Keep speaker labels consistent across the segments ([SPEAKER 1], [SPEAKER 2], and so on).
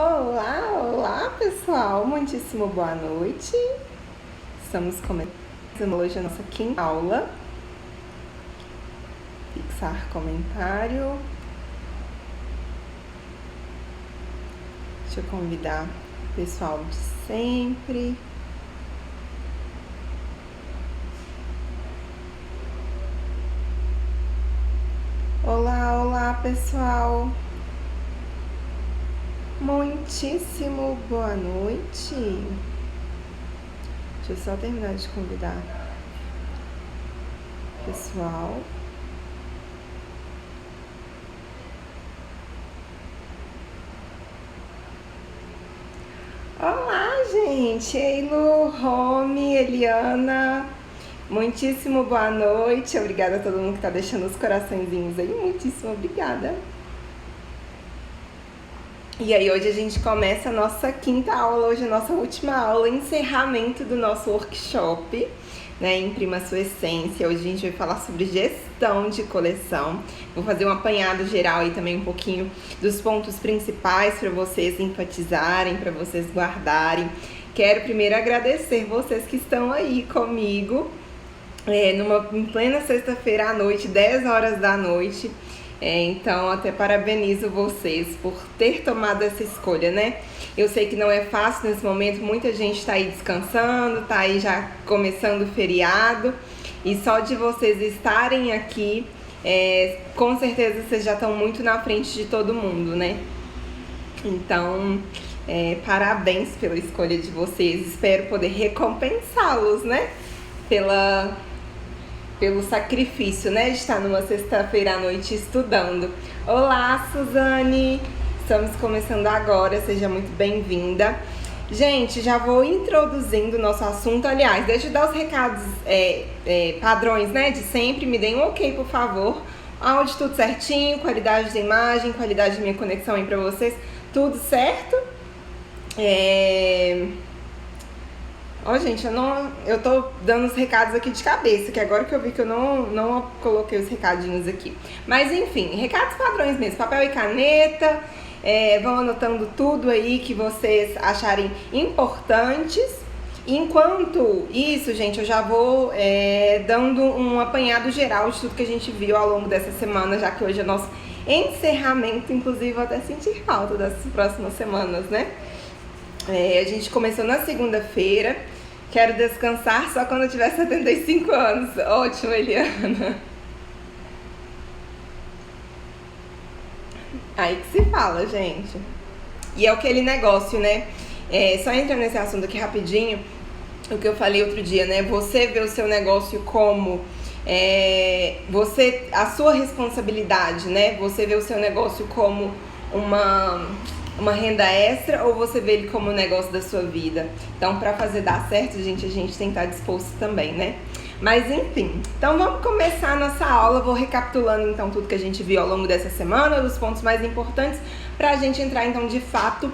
[SPEAKER 1] Olá, olá pessoal, muitíssimo boa noite. Estamos começando hoje a nossa quinta aula. Fixar comentário. Deixa eu convidar o pessoal de sempre. Olá, olá pessoal. Muitíssimo boa noite. Deixa eu só terminar de convidar o pessoal. Olá, gente. Eilu, Romy, Eliana. Muitíssimo boa noite. Obrigada a todo mundo que está deixando os coraçõezinhos aí. Muitíssimo obrigada. E aí, hoje a gente começa a nossa quinta aula, hoje a nossa última aula, encerramento do nosso workshop, né? Imprima Sua Essência. Hoje a gente vai falar sobre gestão de coleção. Vou fazer um apanhado geral aí também, um pouquinho dos pontos principais para vocês enfatizarem, para vocês guardarem. Quero primeiro agradecer vocês que estão aí comigo, em plena sexta-feira à noite, 10 horas da noite. Então, até parabenizo vocês por ter tomado essa escolha, né? Eu sei que não é fácil nesse momento, muita gente tá aí descansando, tá aí já começando o feriado. E só de vocês estarem aqui, com certeza vocês já estão muito na frente de todo mundo, né? Então, parabéns pela escolha de vocês. Espero poder recompensá-los, né? Pelo sacrifício, né, de estar numa sexta-feira à noite estudando. Olá, Suzane! Estamos começando agora, seja muito bem-vinda. Gente, já vou introduzindo o nosso assunto. Aliás, deixa eu dar os recados padrões, né, de sempre. Me deem um ok, por favor. Áudio tudo certinho, qualidade da imagem, qualidade da minha conexão aí pra vocês. Tudo certo? Gente, eu tô dando os recados aqui de cabeça, que agora que eu vi que eu não coloquei os recadinhos aqui. Mas enfim, recados padrões mesmo, papel e caneta, vão anotando tudo aí que vocês acharem importantes. Enquanto isso, gente, eu já vou dando um apanhado geral de tudo que a gente viu ao longo dessa semana, já que hoje é nosso encerramento, inclusive vou até sentir falta das próximas semanas, né? A gente começou na segunda-feira. Quero descansar só quando eu tiver 75 anos. Ótimo, Eliana. Aí que se fala, gente. E é aquele negócio, né? Só entrando nesse assunto aqui rapidinho, o que eu falei outro dia, né? Você vê o seu negócio como a sua responsabilidade, né? Você vê o seu negócio como uma renda extra, ou você vê ele como um negócio da sua vida? Então, para fazer dar certo, gente, a gente tem que estar disposto também, né? Mas enfim, então vamos começar a nossa aula. Vou recapitulando então tudo que a gente viu ao longo dessa semana, os pontos mais importantes, para a gente entrar então de fato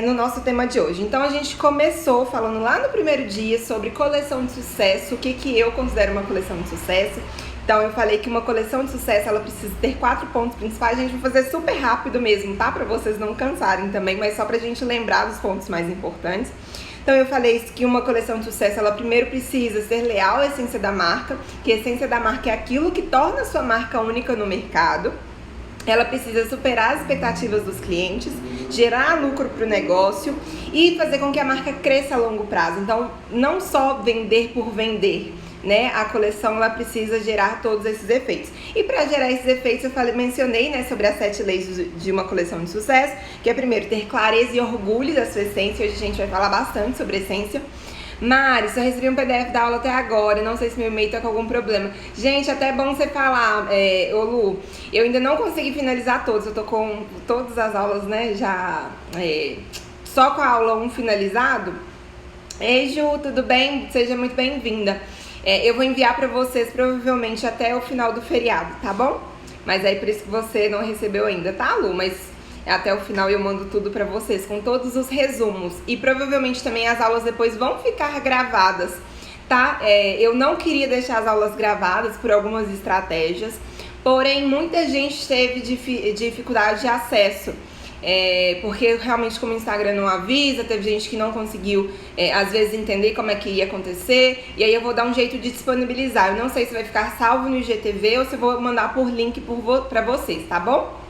[SPEAKER 1] no nosso tema de hoje. Então a gente começou falando lá no primeiro dia sobre coleção de sucesso, o que eu considero uma coleção de sucesso. Então eu falei que uma coleção de sucesso, ela precisa ter 4 pontos principais. A gente vai fazer super rápido mesmo, tá? Pra vocês não cansarem também, mas só pra gente lembrar dos pontos mais importantes. Então eu falei que uma coleção de sucesso, ela primeiro precisa ser leal à essência da marca, que a essência da marca é aquilo que torna a sua marca única no mercado. Ela precisa superar as expectativas dos clientes, gerar lucro para o negócio e fazer com que a marca cresça a longo prazo. Então, não só vender por vender, né? A coleção, ela precisa gerar todos esses efeitos. E para gerar esses efeitos, eu mencionei, né, sobre as 7 leis de uma coleção de sucesso, que é primeiro ter clareza e orgulho da sua essência. Hoje a gente vai falar bastante sobre essência. Mari, só recebi um PDF da aula até agora, não sei se meu e-mail tá com algum problema. Gente, até é bom você falar, ô Lu, eu ainda não consegui finalizar todos, eu tô com todas as aulas, né, já só com a aula 1 finalizado. Ei, Ju, tudo bem? Seja muito bem-vinda. Eu vou enviar pra vocês provavelmente até o final do feriado, tá bom? Mas aí por isso que você não recebeu ainda, tá, Lu? Mas até o final eu mando tudo pra vocês, com todos os resumos. E provavelmente também as aulas depois vão ficar gravadas, tá? Eu não queria deixar as aulas gravadas por algumas estratégias, porém muita gente teve dificuldade de acesso porque realmente como o Instagram não avisa, teve gente que não conseguiu, às vezes, entender como é que ia acontecer, e aí eu vou dar um jeito de disponibilizar. Eu não sei se vai ficar salvo no IGTV ou se eu vou mandar por link pra vocês, tá bom?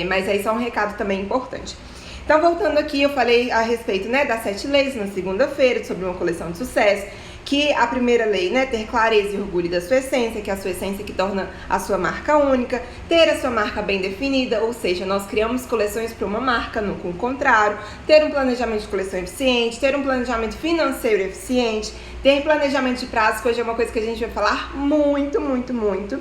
[SPEAKER 1] Mas aí só um recado também importante. Então, voltando aqui, eu falei a respeito, né, das 7 leis na segunda-feira, sobre uma coleção de sucesso, que a primeira lei, né, ter clareza e orgulho da sua essência, que é a sua essência que torna a sua marca única, ter a sua marca bem definida, ou seja, nós criamos coleções para uma marca, não com o contrário, ter um planejamento de coleção eficiente, ter um planejamento financeiro eficiente, ter planejamento de prazo, que hoje é uma coisa que a gente vai falar muito, muito, muito,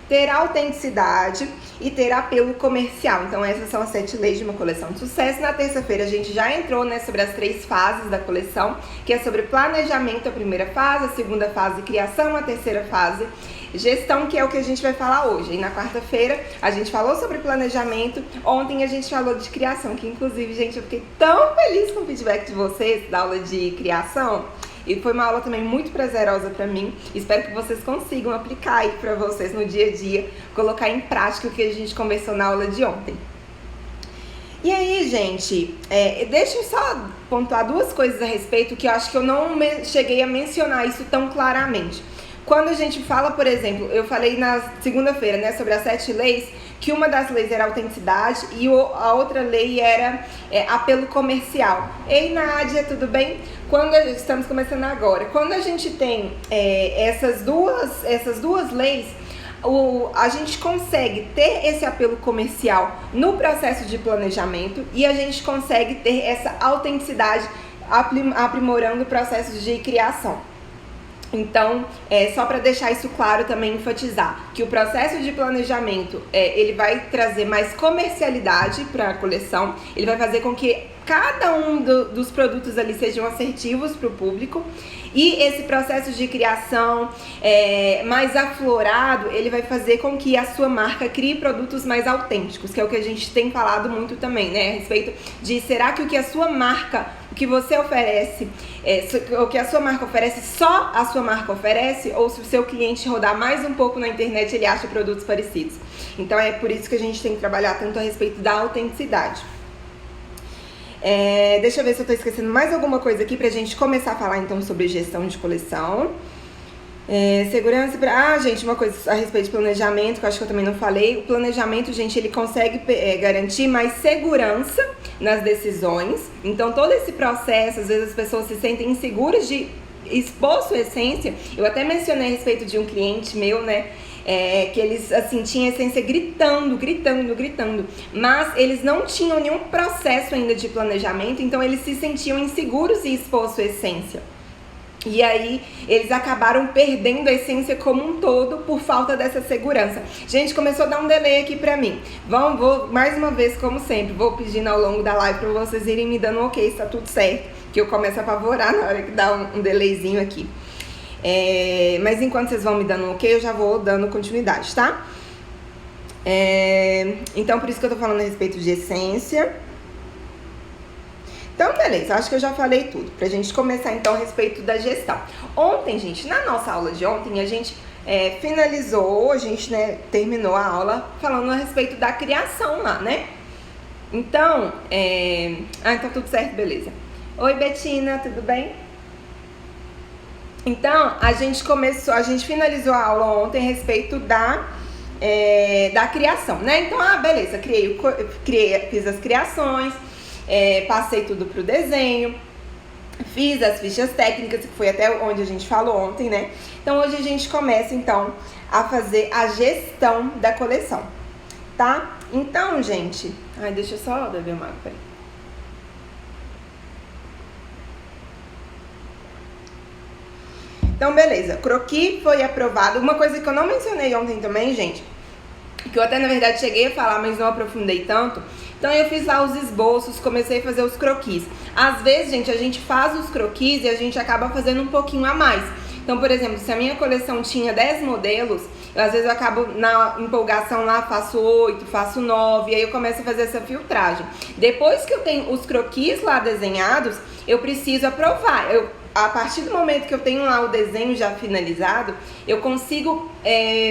[SPEAKER 1] ter autenticidade e ter apelo comercial. Então essas são as 7 leis de uma coleção de sucesso. Na terça-feira a gente já entrou, né, sobre as 3 fases da coleção, que é sobre planejamento, a primeira fase, a segunda fase, criação, a terceira fase, gestão, que é o que a gente vai falar hoje. E na quarta-feira a gente falou sobre planejamento, ontem a gente falou de criação, que inclusive, gente, eu fiquei tão feliz com o feedback de vocês da aula de criação. E foi uma aula também muito prazerosa pra mim. Espero que vocês consigam aplicar aí pra vocês no dia a dia, colocar em prática o que a gente conversou na aula de ontem. E aí, gente, deixa eu só pontuar 2 coisas a respeito, que eu acho que eu não cheguei a mencionar isso tão claramente. Quando a gente fala, por exemplo, eu falei na segunda-feira, né, sobre as 7 leis, que uma das leis era autenticidade e a outra lei era apelo comercial. Ei, Nádia, tudo bem? Estamos começando agora. Quando a gente tem essas duas leis, a gente consegue ter esse apelo comercial no processo de planejamento e a gente consegue ter essa autenticidade aprimorando o processo de criação. Então, só para deixar isso claro também, enfatizar que o processo de planejamento, ele vai trazer mais comercialidade para a coleção, ele vai fazer com que cada um dos produtos ali sejam assertivos para o público, e esse processo de criação mais aflorado, ele vai fazer com que a sua marca crie produtos mais autênticos, que é o que a gente tem falado muito também, né, a respeito de será que o que a sua marca, o que você oferece, o que a sua marca oferece, só a sua marca oferece, ou se o seu cliente rodar mais um pouco na internet, ele acha produtos parecidos. Então é por isso que a gente tem que trabalhar tanto a respeito da autenticidade. Deixa eu ver se eu tô esquecendo mais alguma coisa aqui pra gente começar a falar então sobre gestão de coleção. Segurança gente, uma coisa a respeito de planejamento, que eu acho que eu também não falei. O planejamento, gente, ele consegue garantir mais segurança nas decisões. Então todo esse processo, às vezes as pessoas se sentem inseguras de expor sua essência. Eu até mencionei a respeito de um cliente meu, né, que eles, assim, tinham a essência gritando, mas eles não tinham nenhum processo ainda de planejamento, então eles se sentiam inseguros em expor sua essência. E aí, eles acabaram perdendo a essência como um todo por falta dessa segurança. Gente, começou a dar um delay aqui pra mim. Vou mais uma vez, como sempre, vou pedindo ao longo da live pra vocês irem me dando um ok, se tá tudo certo. Que eu começo a apavorar na hora que dá um delayzinho aqui. Mas enquanto vocês vão me dando um ok, eu já vou dando continuidade, tá? Então, por isso que eu tô falando a respeito de essência. Então, beleza, acho que eu já falei tudo. Pra gente começar, então, a respeito da gestão. Ontem, gente, na nossa aula de ontem, a gente finalizou, a gente, né, terminou a aula falando a respeito da criação lá, né? Então, tá tudo certo, beleza. Oi, Betina, tudo bem? Então, a gente finalizou a aula ontem a respeito da criação, né? Então, beleza, fiz as criações, passei tudo pro desenho, fiz as fichas técnicas, que foi até onde a gente falou ontem, né? Então, hoje a gente começa, então, a fazer a gestão da coleção, tá? Então, gente... deixa eu só beber uma água, peraí. Então, beleza, croquis foi aprovado. Uma coisa que eu não mencionei ontem também, gente, que eu até, na verdade, cheguei a falar, mas não aprofundei tanto. Então, eu fiz lá os esboços, comecei a fazer os croquis. Às vezes, gente, a gente faz os croquis e a gente acaba fazendo um pouquinho a mais. Então, por exemplo, se a minha coleção tinha 10 modelos, às vezes eu acabo na empolgação lá, faço 8, faço 9, e aí eu começo a fazer essa filtragem. Depois que eu tenho os croquis lá desenhados, eu preciso aprovar. A partir do momento que eu tenho lá o desenho já finalizado, eu consigo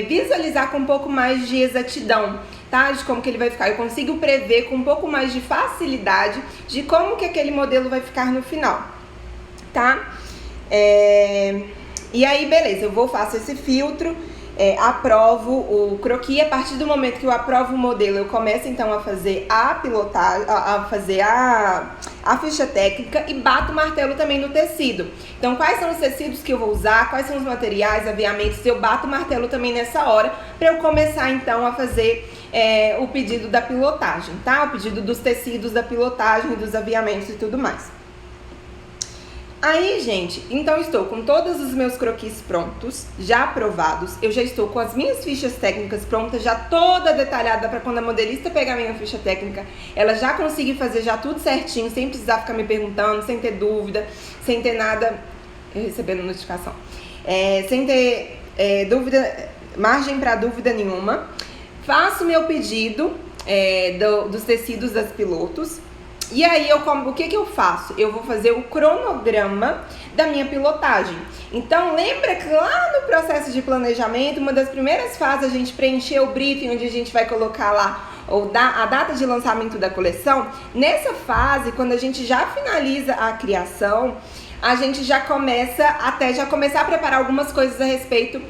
[SPEAKER 1] visualizar com um pouco mais de exatidão tá? De como que ele vai ficar. Eu consigo prever com um pouco mais de facilidade de como que aquele modelo vai ficar no final, tá? E aí, beleza, faço esse filtro, aprovo o croquis. A partir do momento que eu aprovo o modelo, eu começo então a fazer a pilotagem, a fazer a ficha técnica e bato o martelo também no tecido. Então, quais são os tecidos que eu vou usar, quais são os materiais, aviamentos, eu bato o martelo também nessa hora para eu começar então a fazer o pedido da pilotagem, tá? O pedido dos tecidos da pilotagem, dos aviamentos e tudo mais. Aí, gente, então estou com todos os meus croquis prontos, já aprovados. Eu já estou com as minhas fichas técnicas prontas, já toda detalhada, para quando a modelista pegar a minha ficha técnica, ela já conseguir fazer já tudo certinho, sem precisar ficar me perguntando, sem ter dúvida, sem ter nada, eu recebendo notificação, sem ter dúvida, margem para dúvida nenhuma. Faço meu pedido dos tecidos das pilotos. E aí, o que eu faço? Eu vou fazer o cronograma da minha pilotagem. Então, lembra que lá no processo de planejamento, uma das primeiras fases, a gente preencher o briefing, onde a gente vai colocar lá a data de lançamento da coleção. Nessa fase, quando a gente já finaliza a criação, a gente já começa a preparar algumas coisas a respeito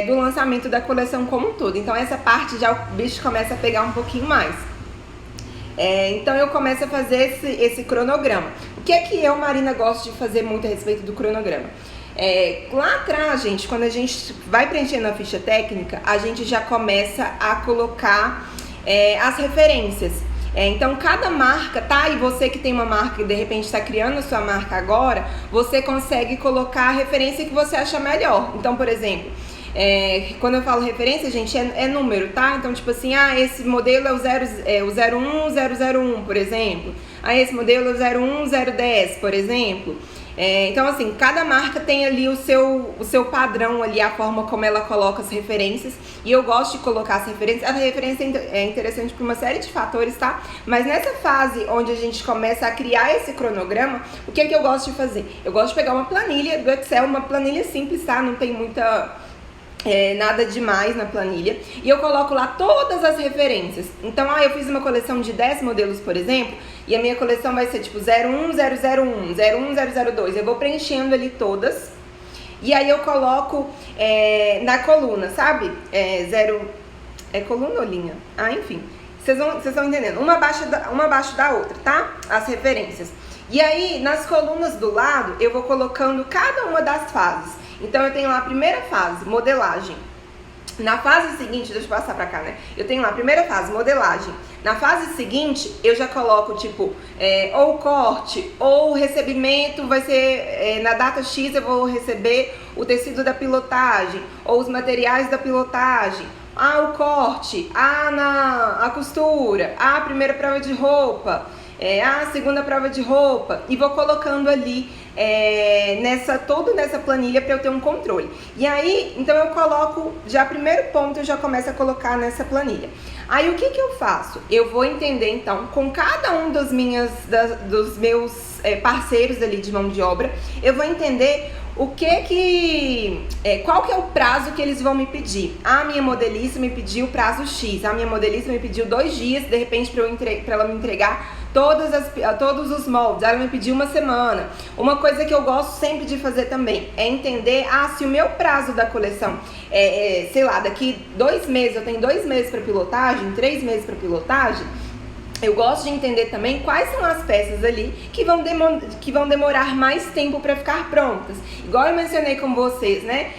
[SPEAKER 1] do lançamento da coleção como um todo. Então, essa parte já o bicho começa a pegar um pouquinho mais. Então eu começo a fazer esse cronograma. O que é que eu, Marina, gosto de fazer muito a respeito do cronograma? Lá atrás, gente, quando a gente vai preenchendo a ficha técnica, a gente já começa a colocar as referências. Então cada marca, tá? E você que tem uma marca e de repente está criando a sua marca agora, você consegue colocar a referência que você acha melhor. Então, por exemplo, quando eu falo referência, gente, é número, tá? Então, tipo assim, esse modelo é o 01001, por exemplo. Esse modelo é o 01010, por exemplo. Então, assim, cada marca tem ali o seu padrão ali, a forma como ela coloca as referências. E eu gosto de colocar as referências. A referência é interessante por uma série de fatores, tá? Mas nessa fase onde a gente começa a criar esse cronograma, o que é que eu gosto de fazer? Eu gosto de pegar uma planilha do Excel, uma planilha simples, tá? Não tem nada demais na planilha, e eu coloco lá todas as referências. Então, eu fiz uma coleção de 10 modelos, por exemplo, e a minha coleção vai ser tipo 01001, 01002. Eu vou preenchendo ali todas, e aí eu coloco na coluna, sabe? Coluna ou linha? Enfim, vocês estão entendendo. Uma abaixo da outra, tá? As referências. E aí, nas colunas do lado, eu vou colocando cada uma das fases. Então, eu tenho lá a primeira fase, modelagem. Na fase seguinte, deixa eu passar pra cá, né? Eu tenho lá a primeira fase, modelagem. Na fase seguinte, eu já coloco, tipo, ou corte, ou recebimento, vai ser, na data X eu vou receber o tecido da pilotagem, ou os materiais da pilotagem. O corte, a costura, a primeira prova de roupa, a segunda prova de roupa, e vou colocando ali toda nessa planilha para eu ter um controle. E aí, então eu coloco, já primeiro ponto eu já começo a colocar nessa planilha. Aí o que eu faço? Eu vou entender então com cada um dos meus parceiros ali de mão de obra, eu vou entender qual que é o prazo que eles vão me pedir. A minha modelista me pediu o prazo X, a minha modelista me pediu 2 dias, de repente para ela me entregar todos os moldes, ela me pediu 1 semana. Uma coisa que eu gosto sempre de fazer também é entender, se o meu prazo da coleção sei lá, daqui 2 meses, eu tenho 2 meses para pilotagem, 3 meses para pilotagem, eu gosto de entender também quais são as peças ali que vão demorar mais tempo para ficar prontas. Igual eu mencionei com vocês, né?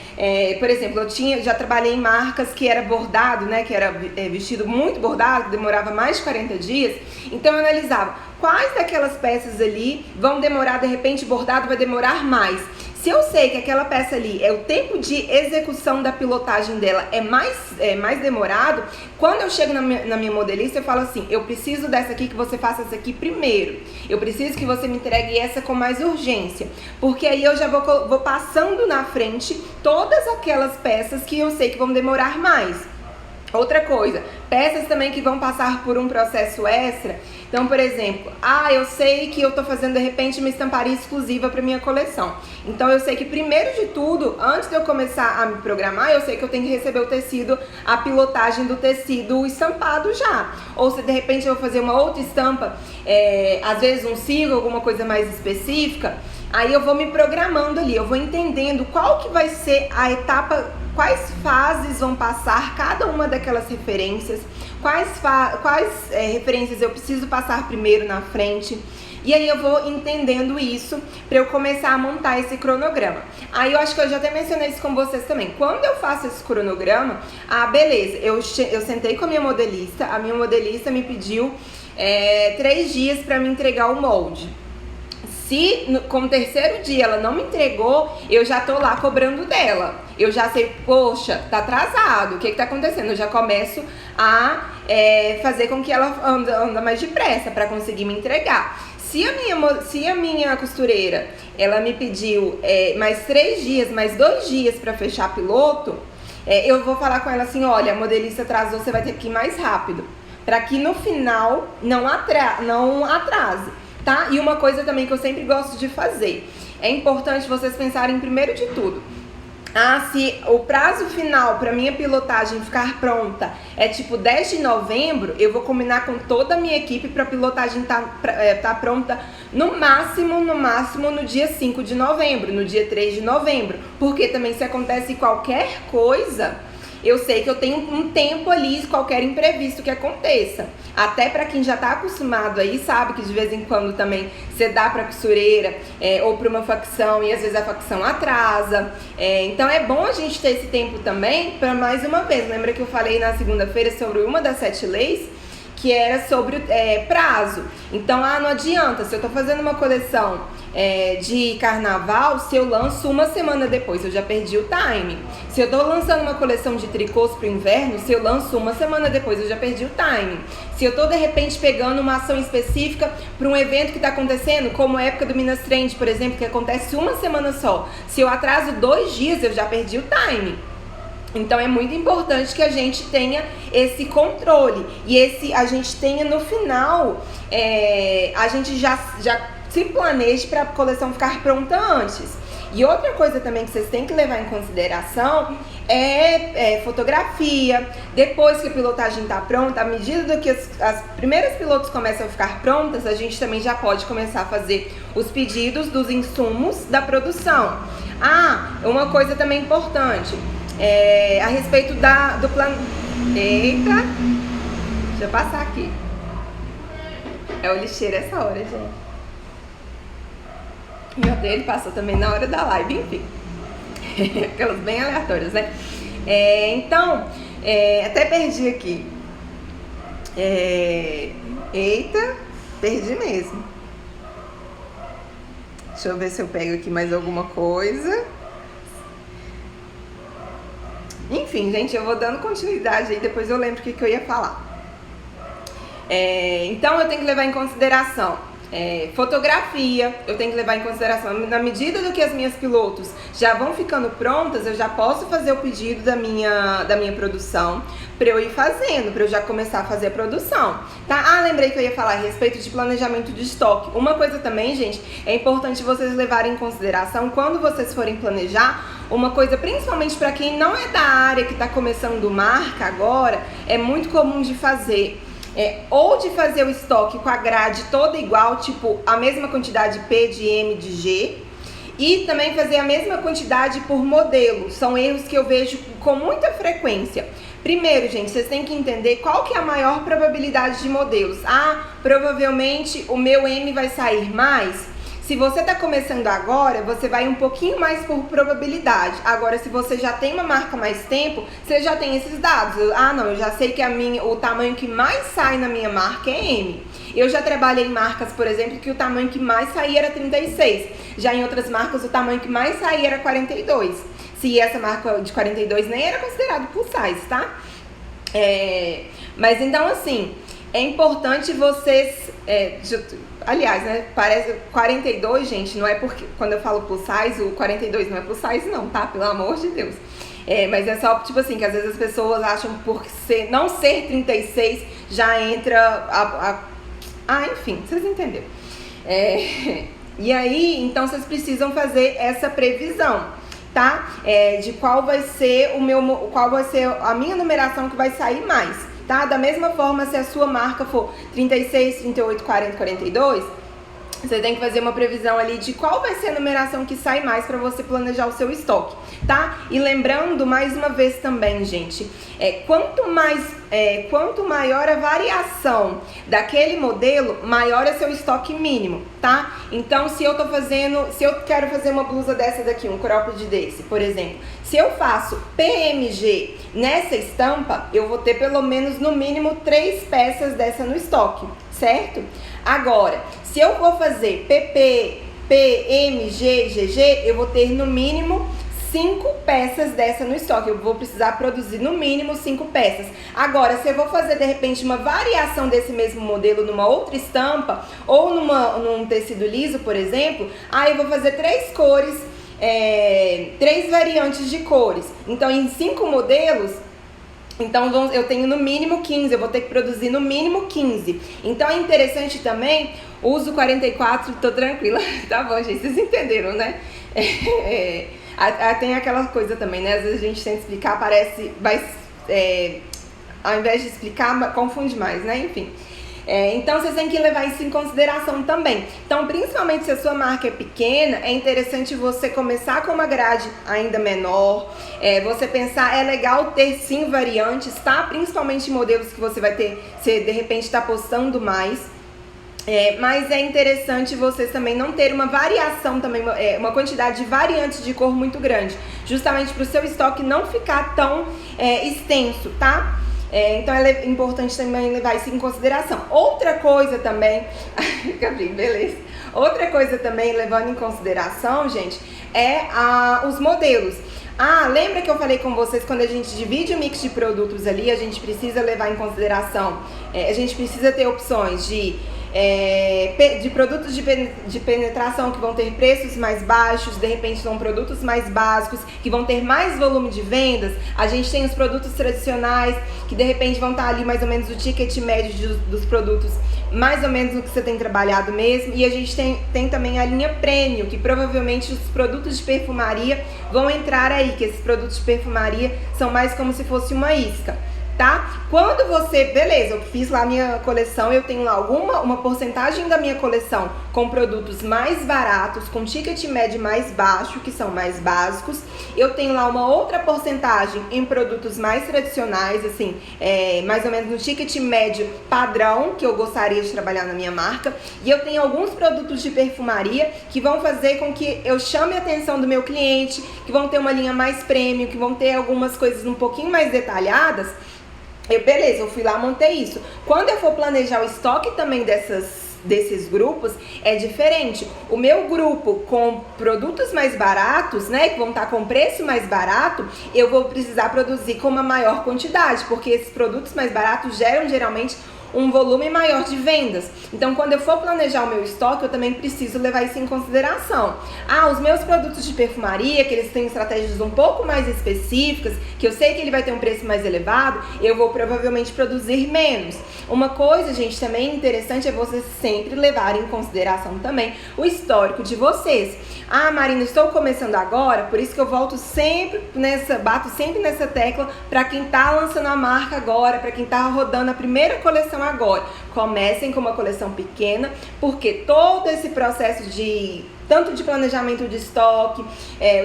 [SPEAKER 1] Por exemplo, eu já trabalhei em marcas que era bordado, né? Que era vestido muito bordado, que demorava mais de 40 dias. Então eu analisava quais daquelas peças ali vão demorar, de repente bordado vai demorar mais. Se eu sei que aquela peça ali, o tempo de execução da pilotagem dela é mais demorado, quando eu chego na minha modelista, eu falo assim, eu preciso dessa aqui, que você faça essa aqui primeiro. Eu preciso que você me entregue essa com mais urgência. Porque aí eu já vou passando na frente todas aquelas peças que eu sei que vão demorar mais. Outra coisa, peças também que vão passar por um processo extra, Então, por exemplo, eu sei que eu tô fazendo de repente uma estamparia exclusiva para minha coleção. Então eu sei que primeiro de tudo, antes de eu começar a me programar, eu sei que eu tenho que receber o tecido, a pilotagem do tecido estampado já. Ou se de repente eu vou fazer uma outra estampa, às vezes um círculo, alguma coisa mais específica, aí eu vou me programando ali, eu vou entendendo qual que vai ser a etapa, quais fases vão passar cada uma daquelas referências, quais referências eu preciso passar primeiro na frente. E aí eu vou entendendo isso para eu começar a montar esse cronograma. Aí eu acho que eu já até mencionei isso com vocês também. Quando eu faço esse cronograma, beleza, eu sentei com a minha modelista me pediu 3 dias para me entregar o molde. Se como terceiro dia ela não me entregou, eu já tô lá cobrando dela. Eu já sei, poxa, tá atrasado, o que tá acontecendo? Eu já começo a fazer com que ela anda mais depressa para conseguir me entregar. Se a minha costureira, ela me pediu mais 3 dias, mais 2 dias para fechar piloto, eu vou falar com ela assim, olha, a modelista atrasou, você vai ter que ir mais rápido, para que no final não atrase, tá? E uma coisa também que eu sempre gosto de fazer, é importante vocês pensarem primeiro de tudo, se o prazo final para minha pilotagem ficar pronta é tipo 10 de novembro, eu vou combinar com toda a minha equipe para a pilotagem tá pronta no máximo no dia 5 de novembro, no dia 3 de novembro. Porque também se acontece qualquer coisa, eu sei que eu tenho um tempo ali, qualquer imprevisto que aconteça. Até para quem já tá acostumado aí, sabe que de vez em quando também você dá pra costureira ou pra uma facção e às vezes a facção atrasa. Então é bom a gente ter esse tempo também para, mais uma vez, lembra que eu falei na segunda-feira sobre uma das 7 leis? Que era sobre prazo. Então, não adianta, se eu tô fazendo uma coleção de carnaval, se eu lanço uma semana depois, eu já perdi o time. Se eu tô lançando uma coleção de tricôs pro inverno, se eu lanço uma semana depois, eu já perdi o time. Se eu tô, de repente, pegando uma ação específica para um evento que tá acontecendo, como a época do Minas Trend, por exemplo, que acontece uma semana só, se eu atraso 2 dias, eu já perdi o time. Então é muito importante que a gente tenha esse controle e a gente tenha no final, a gente já se planeje para a coleção ficar pronta antes. E outra coisa também que vocês têm que levar em consideração é fotografia. Depois que a pilotagem está pronta, à medida que as primeiras pilotos começam a ficar prontas, a gente também já pode começar a fazer os pedidos dos insumos da produção. Uma coisa também importante. A respeito do plano. Eita! Deixa eu passar aqui. É o lixeiro essa hora, gente. Meu Deus, ele passou também na hora da live, enfim. Aquelas bem aleatórias, né? Então, até perdi aqui. Eita, perdi mesmo. Deixa eu ver se eu pego aqui mais alguma coisa. Enfim, gente, eu vou dando continuidade aí, depois eu lembro o que eu ia falar. Então, eu tenho que levar em consideração fotografia, eu tenho que levar em consideração, na medida do que as minhas pilotos já vão ficando prontas, eu já posso fazer o pedido da minha produção para eu ir fazendo, para eu já começar a fazer a produção, tá? Lembrei que eu ia falar a respeito de planejamento de estoque. Uma coisa também, gente, é importante vocês levarem em consideração quando vocês forem planejar, uma coisa principalmente para quem não é da área, que está começando marca agora, é muito comum de fazer. Ou de fazer o estoque com a grade toda igual, tipo a mesma quantidade P de M de G, e também fazer a mesma quantidade por modelo. São erros que eu vejo com muita frequência. Primeiro, gente, vocês têm que entender qual que é a maior probabilidade de modelos. Provavelmente o meu M vai sair mais. Se você está começando agora, você vai um pouquinho mais por probabilidade. Agora, se você já tem uma marca há mais tempo, você já tem esses dados. Não, eu já sei que o tamanho que mais sai na minha marca é M. Eu já trabalhei em marcas, por exemplo, que o tamanho que mais saía era 36. Já em outras marcas, o tamanho que mais saía era 42. Se essa marca de 42 nem era considerado plus size, tá? Mas então, assim, é importante vocês... aliás, né, parece 42, gente, não é porque quando eu falo plus size, o 42 não é plus size não, tá? Pelo amor de Deus. Mas é só, tipo assim, que às vezes as pessoas acham por não ser 36, já entra Enfim, vocês entenderam. E aí, então vocês precisam fazer essa previsão, tá? De qual vai ser a minha numeração que vai sair mais, tá? Da mesma forma, se a sua marca for 36, 38, 40, 42, você tem que fazer uma previsão ali de qual vai ser a numeração que sai mais para você planejar o seu estoque, tá? E lembrando mais uma vez também, gente, quanto maior a variação daquele modelo, maior é seu estoque mínimo, tá? Então, se eu quero fazer uma blusa dessa daqui, um cropped desse, por exemplo, se eu faço PMG nessa estampa, eu vou ter pelo menos no mínimo 3 peças dessa no estoque, certo? Agora, se eu vou fazer PP, PMG, GG, eu vou ter no mínimo 5 peças dessa no estoque. Eu vou precisar produzir no mínimo 5 peças. Agora, se eu vou fazer de repente uma variação desse mesmo modelo numa outra estampa ou num tecido liso, por exemplo, aí eu vou fazer 3 cores, 3 variantes de cores. Então, em 5 modelos, então eu tenho no mínimo 15, eu vou ter que produzir no mínimo 15. Então é interessante também, uso 44, tô tranquila. Tá bom, gente, vocês entenderam, né? Tem aquela coisa também, né? Às vezes a gente tenta explicar, ao invés de explicar, confunde mais, né? Enfim. Então vocês têm que levar isso em consideração também. Então, principalmente se a sua marca é pequena, é interessante você começar com uma grade ainda menor. Você pensar, é legal ter sim variantes, tá? Principalmente em modelos que você vai ter, você de repente está postando mais. Mas é interessante vocês também não ter uma variação também, uma quantidade de variantes de cor muito grande, justamente para o seu estoque não ficar tão extenso, tá? Então é importante também levar isso em consideração. Outra coisa também, beleza. Outra coisa também levando em consideração, gente, os modelos. Lembra que eu falei com vocês, quando a gente divide o mix de produtos ali, a gente precisa levar em consideração, a gente precisa ter opções de produtos de penetração que vão ter preços mais baixos, de repente são produtos mais básicos, que vão ter mais volume de vendas. A gente tem os produtos tradicionais, que de repente vão estar ali mais ou menos o ticket médio dos produtos, mais ou menos no que você tem trabalhado mesmo. E a gente tem também a linha premium, que provavelmente os produtos de perfumaria vão entrar aí, que esses produtos de perfumaria são mais como se fosse uma isca, tá? Quando beleza, eu fiz lá a minha coleção, eu tenho lá uma porcentagem da minha coleção com produtos mais baratos, com ticket médio mais baixo, que são mais básicos. Eu tenho lá uma outra porcentagem em produtos mais tradicionais, assim, mais ou menos no ticket médio padrão, que eu gostaria de trabalhar na minha marca. E eu tenho alguns produtos de perfumaria que vão fazer com que eu chame a atenção do meu cliente, que vão ter uma linha mais premium, que vão ter algumas coisas um pouquinho mais detalhadas. Beleza, eu fui lá, montei isso. Quando eu for planejar o estoque também desses grupos, é diferente. O meu grupo com produtos mais baratos, né, que vão estar com preço mais barato, eu vou precisar produzir com uma maior quantidade, porque esses produtos mais baratos geram geralmente um volume maior de vendas. Então, quando eu for planejar o meu estoque, eu também preciso levar isso em consideração. Os meus produtos de perfumaria, que eles têm estratégias um pouco mais específicas, que eu sei que ele vai ter um preço mais elevado, eu vou provavelmente produzir menos. Uma coisa, gente, também interessante é vocês sempre levarem em consideração também o histórico de vocês. Marina, estou começando agora, por isso que eu bato sempre nessa tecla para quem tá lançando a marca agora, para quem tá rodando a primeira coleção agora. Comecem com uma coleção pequena, porque todo esse processo tanto de planejamento de estoque,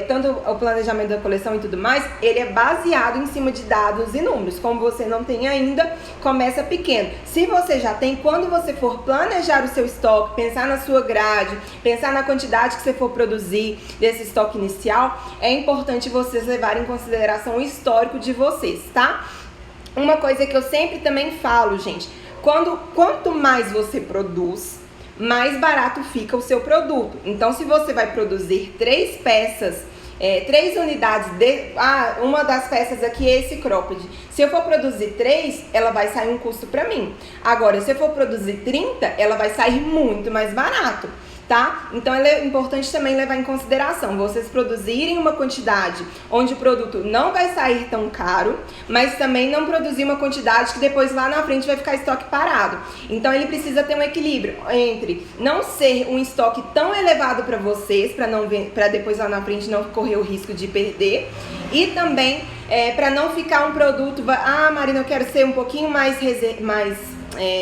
[SPEAKER 1] tanto o planejamento da coleção e tudo mais, ele é baseado em cima de dados e números. Como você não tem ainda, começa pequeno. Se você já tem, quando você for planejar o seu estoque, pensar na sua grade, pensar na quantidade que você for produzir desse estoque inicial, é importante vocês levarem em consideração o histórico de vocês, tá? Uma coisa que eu sempre também falo, gente, quanto mais você produz, mais barato fica o seu produto. Então, se você vai produzir 3 peças, 3 unidades, uma das peças aqui é esse cropped. Se eu for produzir 3, ela vai sair um custo para mim. Agora, se eu for produzir 30, ela vai sair muito mais barato, tá? Então é importante também levar em consideração vocês produzirem uma quantidade onde o produto não vai sair tão caro, mas também não produzir uma quantidade que depois lá na frente vai ficar estoque parado. Então ele precisa ter um equilíbrio entre não ser um estoque tão elevado para vocês, para depois lá na frente não correr o risco de perder, e também para não ficar um produto, Marina, eu quero ser um pouquinho mais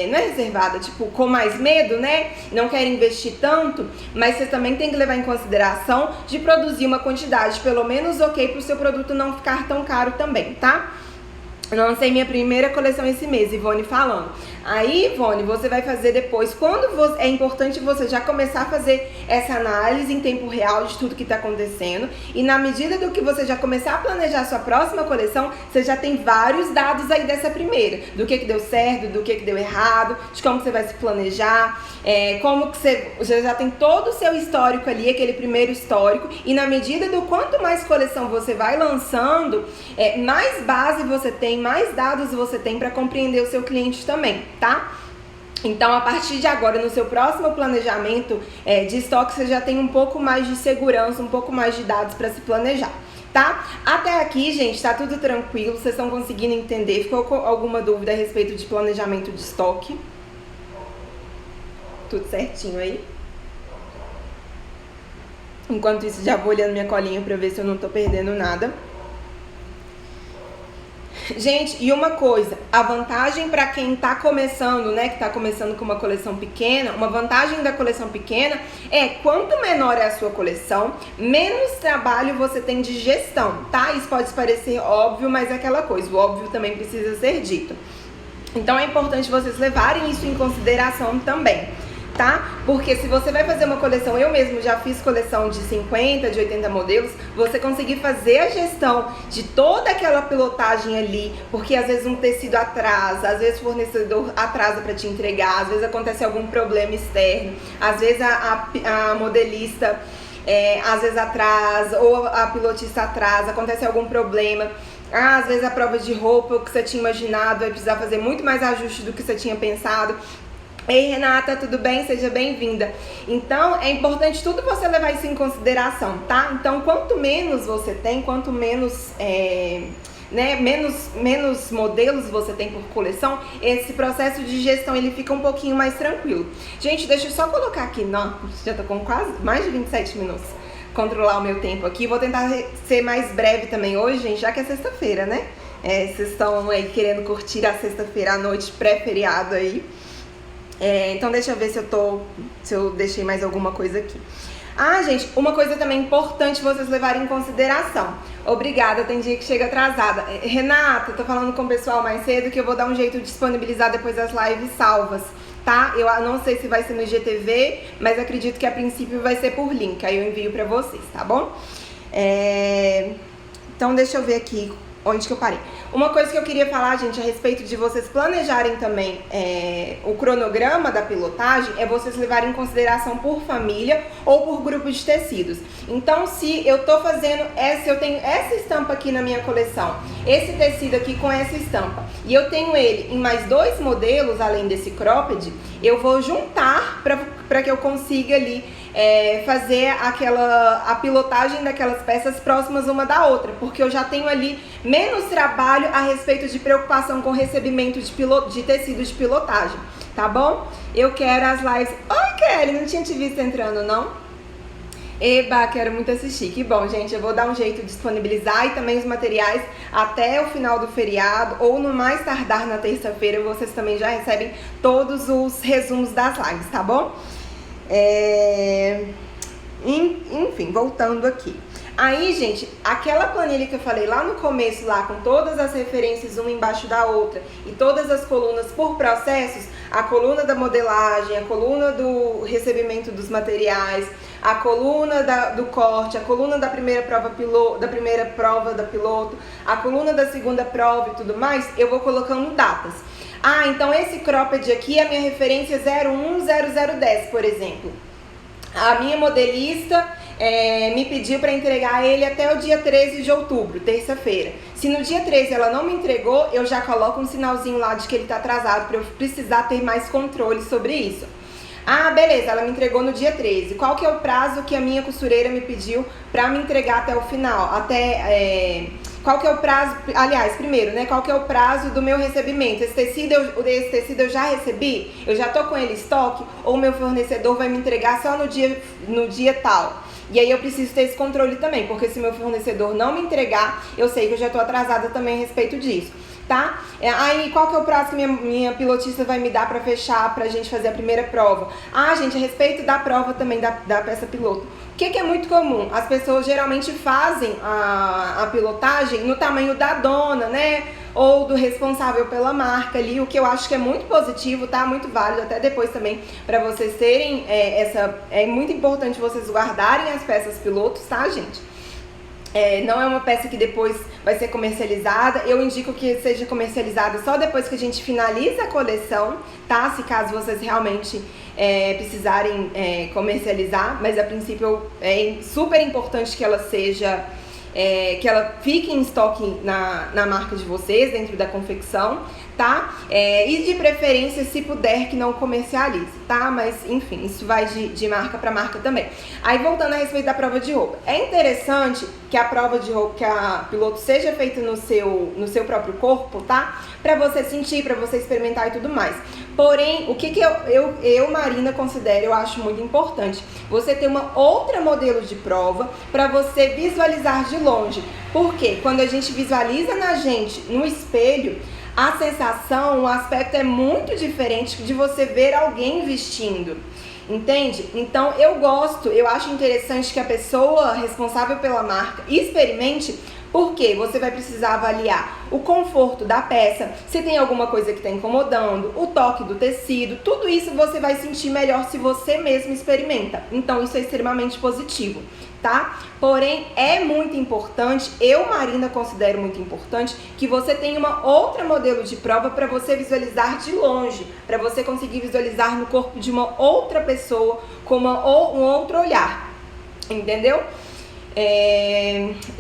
[SPEAKER 1] não é reservada, tipo, com mais medo, né? Não quer investir tanto, mas você também tem que levar em consideração de produzir uma quantidade pelo menos ok para o seu produto não ficar tão caro também, tá? Eu lancei minha primeira coleção esse mês, Ivone falando. Aí, Ivone, você vai fazer depois, é importante você já começar a fazer essa análise em tempo real de tudo que está acontecendo. E na medida do que você já começar a planejar a sua próxima coleção, você já tem vários dados aí dessa primeira. Do que deu certo, do que deu errado, de como você vai se planejar, como que você já tem todo o seu histórico ali, aquele primeiro histórico. E na medida do quanto mais coleção você vai lançando, mais base você tem, mais dados você tem para compreender o seu cliente também, tá? Então, a partir de agora, no seu próximo planejamento de estoque, você já tem um pouco mais de segurança, um pouco mais de dados para se planejar, tá? Até aqui, gente, tá tudo tranquilo, vocês estão conseguindo entender? Ficou com alguma dúvida a respeito de planejamento de estoque? Tudo certinho aí? Enquanto isso, já vou olhando minha colinha para ver se eu não tô perdendo nada. Gente, e uma coisa, a vantagem para quem tá começando, né, que tá começando com uma coleção pequena, uma vantagem da coleção pequena é quanto menor é a sua coleção, menos trabalho você tem de gestão, tá? Isso pode parecer óbvio, mas é aquela coisa, o óbvio também precisa ser dito. Então é importante vocês levarem isso em consideração também, tá? Porque se você vai fazer uma coleção, eu mesmo já fiz coleção de 50, de 80 modelos, você conseguir fazer a gestão de toda aquela pilotagem ali, porque às vezes um tecido atrasa, às vezes o fornecedor atrasa para te entregar, às vezes acontece algum problema externo, às vezes a modelista às vezes atrasa, ou a pilotista atrasa, acontece algum problema. Às vezes a prova de roupa, o que você tinha imaginado, vai precisar fazer muito mais ajuste do que você tinha pensado. Ei, Renata, tudo bem? Seja bem-vinda. Então, é importante tudo você levar isso em consideração, tá? Então, quanto menos você tem, quanto menos, menos modelos você tem por coleção, esse processo de gestão, ele fica um pouquinho mais tranquilo. Gente, deixa eu só colocar aqui, não, já tô com quase mais de 27 minutos. Controlar o meu tempo aqui. Vou tentar ser mais breve também hoje, gente, já que é sexta-feira, né? Vocês estão aí querendo curtir a sexta-feira à noite, pré-feriado aí. Então deixa eu ver se eu deixei mais alguma coisa aqui. Gente, uma coisa também importante vocês levarem em consideração. Obrigada, tem dia que chega atrasada. Renata, tô falando com o pessoal mais cedo que eu vou dar um jeito de disponibilizar depois as lives salvas, tá? Eu não sei se vai ser no IGTV, mas acredito que a princípio vai ser por link, aí eu envio pra vocês, tá bom? Então deixa eu ver aqui onde que eu parei. Uma coisa que eu queria falar, gente, a respeito de vocês planejarem também o cronograma da pilotagem, é vocês levarem em consideração por família ou por grupo de tecidos. Então, se eu tô fazendo eu tenho essa estampa aqui na minha coleção, esse tecido aqui com essa estampa, e eu tenho ele em mais 2 modelos, além desse cropped, eu vou juntar para que eu consiga ali fazer a pilotagem daquelas peças próximas uma da outra, porque eu já tenho ali menos trabalho a respeito de preocupação com recebimento de tecido de pilotagem, tá bom? Eu quero as lives... Oi, Kelly, não tinha te visto entrando, não? Eba, quero muito assistir. Que bom, gente, eu vou dar um jeito de disponibilizar e também os materiais até o final do feriado ou no mais tardar na terça-feira, vocês também já recebem todos os resumos das lives, tá bom? Enfim, voltando aqui. Aí, gente, aquela planilha que eu falei lá no começo, lá com todas as referências uma embaixo da outra e todas as colunas por processos, a coluna da modelagem, a coluna do recebimento dos materiais, a coluna do corte, a coluna da primeira prova da piloto, a coluna da segunda prova e tudo mais, eu vou colocando datas. Então esse cropped aqui, a minha referência é 010010, por exemplo. A minha modelista me pediu para entregar ele até o dia 13 de outubro, terça-feira. Se no dia 13 ela não me entregou, eu já coloco um sinalzinho lá de que ele está atrasado, para eu precisar ter mais controle sobre isso. Ah, beleza, ela me entregou no dia 13. Qual que é o prazo que a minha costureira me pediu pra me entregar até o final? Qual que é o prazo, aliás, primeiro, né? Qual que é o prazo do meu recebimento? Esse tecido eu já recebi? Eu já tô com ele em estoque? Ou o meu fornecedor vai me entregar só no dia tal? E aí eu preciso ter esse controle também, porque se meu fornecedor não me entregar, eu sei que eu já tô atrasada também a respeito disso, tá? Aí qual que é o prazo que minha pilotista vai me dar pra fechar, pra gente fazer a primeira prova? Ah, gente, a respeito da prova também da peça piloto. O que é muito comum? As pessoas geralmente fazem a pilotagem no tamanho da dona, né? Ou do responsável pela marca ali, o que eu acho que é muito positivo, tá? Muito válido, até depois também para vocês terem é muito importante vocês guardarem as peças pilotos, tá, gente? Não é uma peça que depois vai ser comercializada. Eu indico que seja comercializada só depois que a gente finaliza a coleção, tá? Se caso vocês realmente precisarem comercializar, mas a princípio é super importante que ela seja que ela fique em estoque na marca de vocês, dentro da confecção, tá? E de preferência, se puder, que não comercialize, tá? Mas, enfim, isso vai de marca para marca também. Aí, voltando a respeito da prova de roupa. É interessante que a prova de roupa, que a piloto seja feita no seu próprio corpo, tá? Pra você sentir, pra você experimentar e tudo mais. Porém, o que eu, Marina, considero, eu acho muito importante, você ter uma outra modelo de prova para você visualizar de longe. Porque quando a gente visualiza na gente, no espelho, a sensação, o aspecto é muito diferente de você ver alguém vestindo. Entende? Então eu acho interessante que a pessoa responsável pela marca experimente, porque você vai precisar avaliar o conforto da peça, se tem alguma coisa que está incomodando, o toque do tecido, tudo isso você vai sentir melhor se você mesmo experimenta. Então isso é extremamente positivo, tá? Porém, é muito importante, eu, Marina, considero muito importante que você tenha uma outra modelo de prova para você visualizar de longe, para você conseguir visualizar no corpo de uma outra pessoa com um outro olhar, entendeu?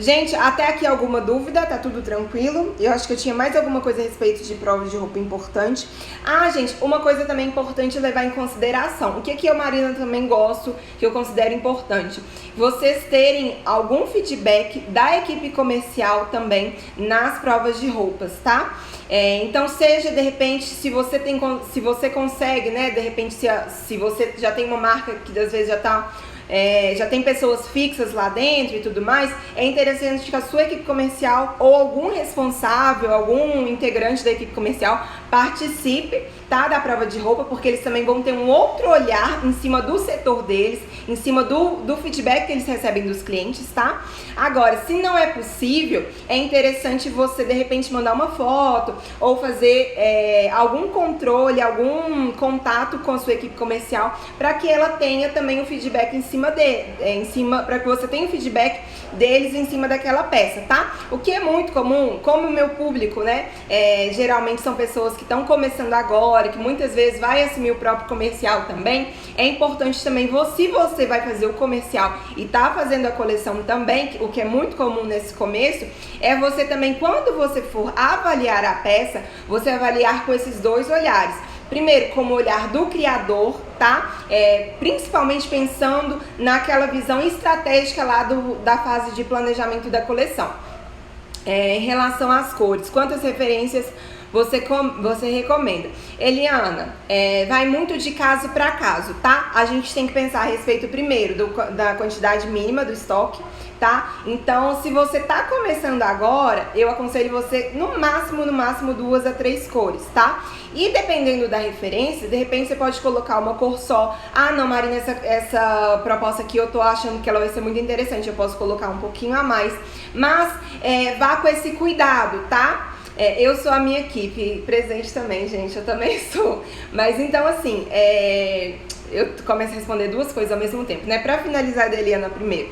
[SPEAKER 1] Gente, até aqui alguma dúvida? Tá tudo tranquilo? Eu acho que eu tinha mais alguma coisa a respeito de provas de roupa importante. Ah, gente, uma coisa também importante levar em consideração. O que eu, Marina, também gosto, que eu considero importante? Vocês terem algum feedback da equipe comercial também nas provas de roupas, tá? Então seja, de repente, se você consegue, né? De repente, se você já tem uma marca que às vezes já tem pessoas fixas lá dentro e tudo mais, é interessante que a sua equipe comercial ou algum responsável, algum integrante da equipe comercial participe, tá, da prova de roupa, porque eles também vão ter um outro olhar em cima do setor deles, em cima do feedback que eles recebem dos clientes, tá? Agora, se não é possível, é interessante você, de repente, mandar uma foto ou fazer algum controle, algum contato com a sua equipe comercial, para que ela tenha também o feedback para que você tenha o feedback deles em cima daquela peça, tá? O que é muito comum, como o meu público, né, geralmente são pessoas que estão começando agora, que muitas vezes vai assumir o próprio comercial também, é importante também, se você vai fazer o comercial e tá fazendo a coleção também, o que é muito comum nesse começo, é você também, quando você for avaliar a peça, você avaliar com esses dois olhares. Primeiro, como olhar do criador, tá? Principalmente pensando naquela visão estratégica lá da fase de planejamento da coleção. Em relação às cores, quantas referências você recomenda? Eliana, vai muito de caso para caso, tá? A gente tem que pensar a respeito primeiro da quantidade mínima do estoque, tá? Então, se você tá começando agora, eu aconselho você no máximo 2 a 3 cores, tá? E dependendo da referência, de repente você pode colocar uma cor só. Ah, não, Marina, essa proposta aqui eu tô achando que ela vai ser muito interessante, eu posso colocar um pouquinho a mais. Mas vá com esse cuidado, tá? Eu sou a minha equipe presente também, gente, eu também sou. Mas então, assim, eu começo a responder duas coisas ao mesmo tempo, né? Pra finalizar da Eliana primeiro.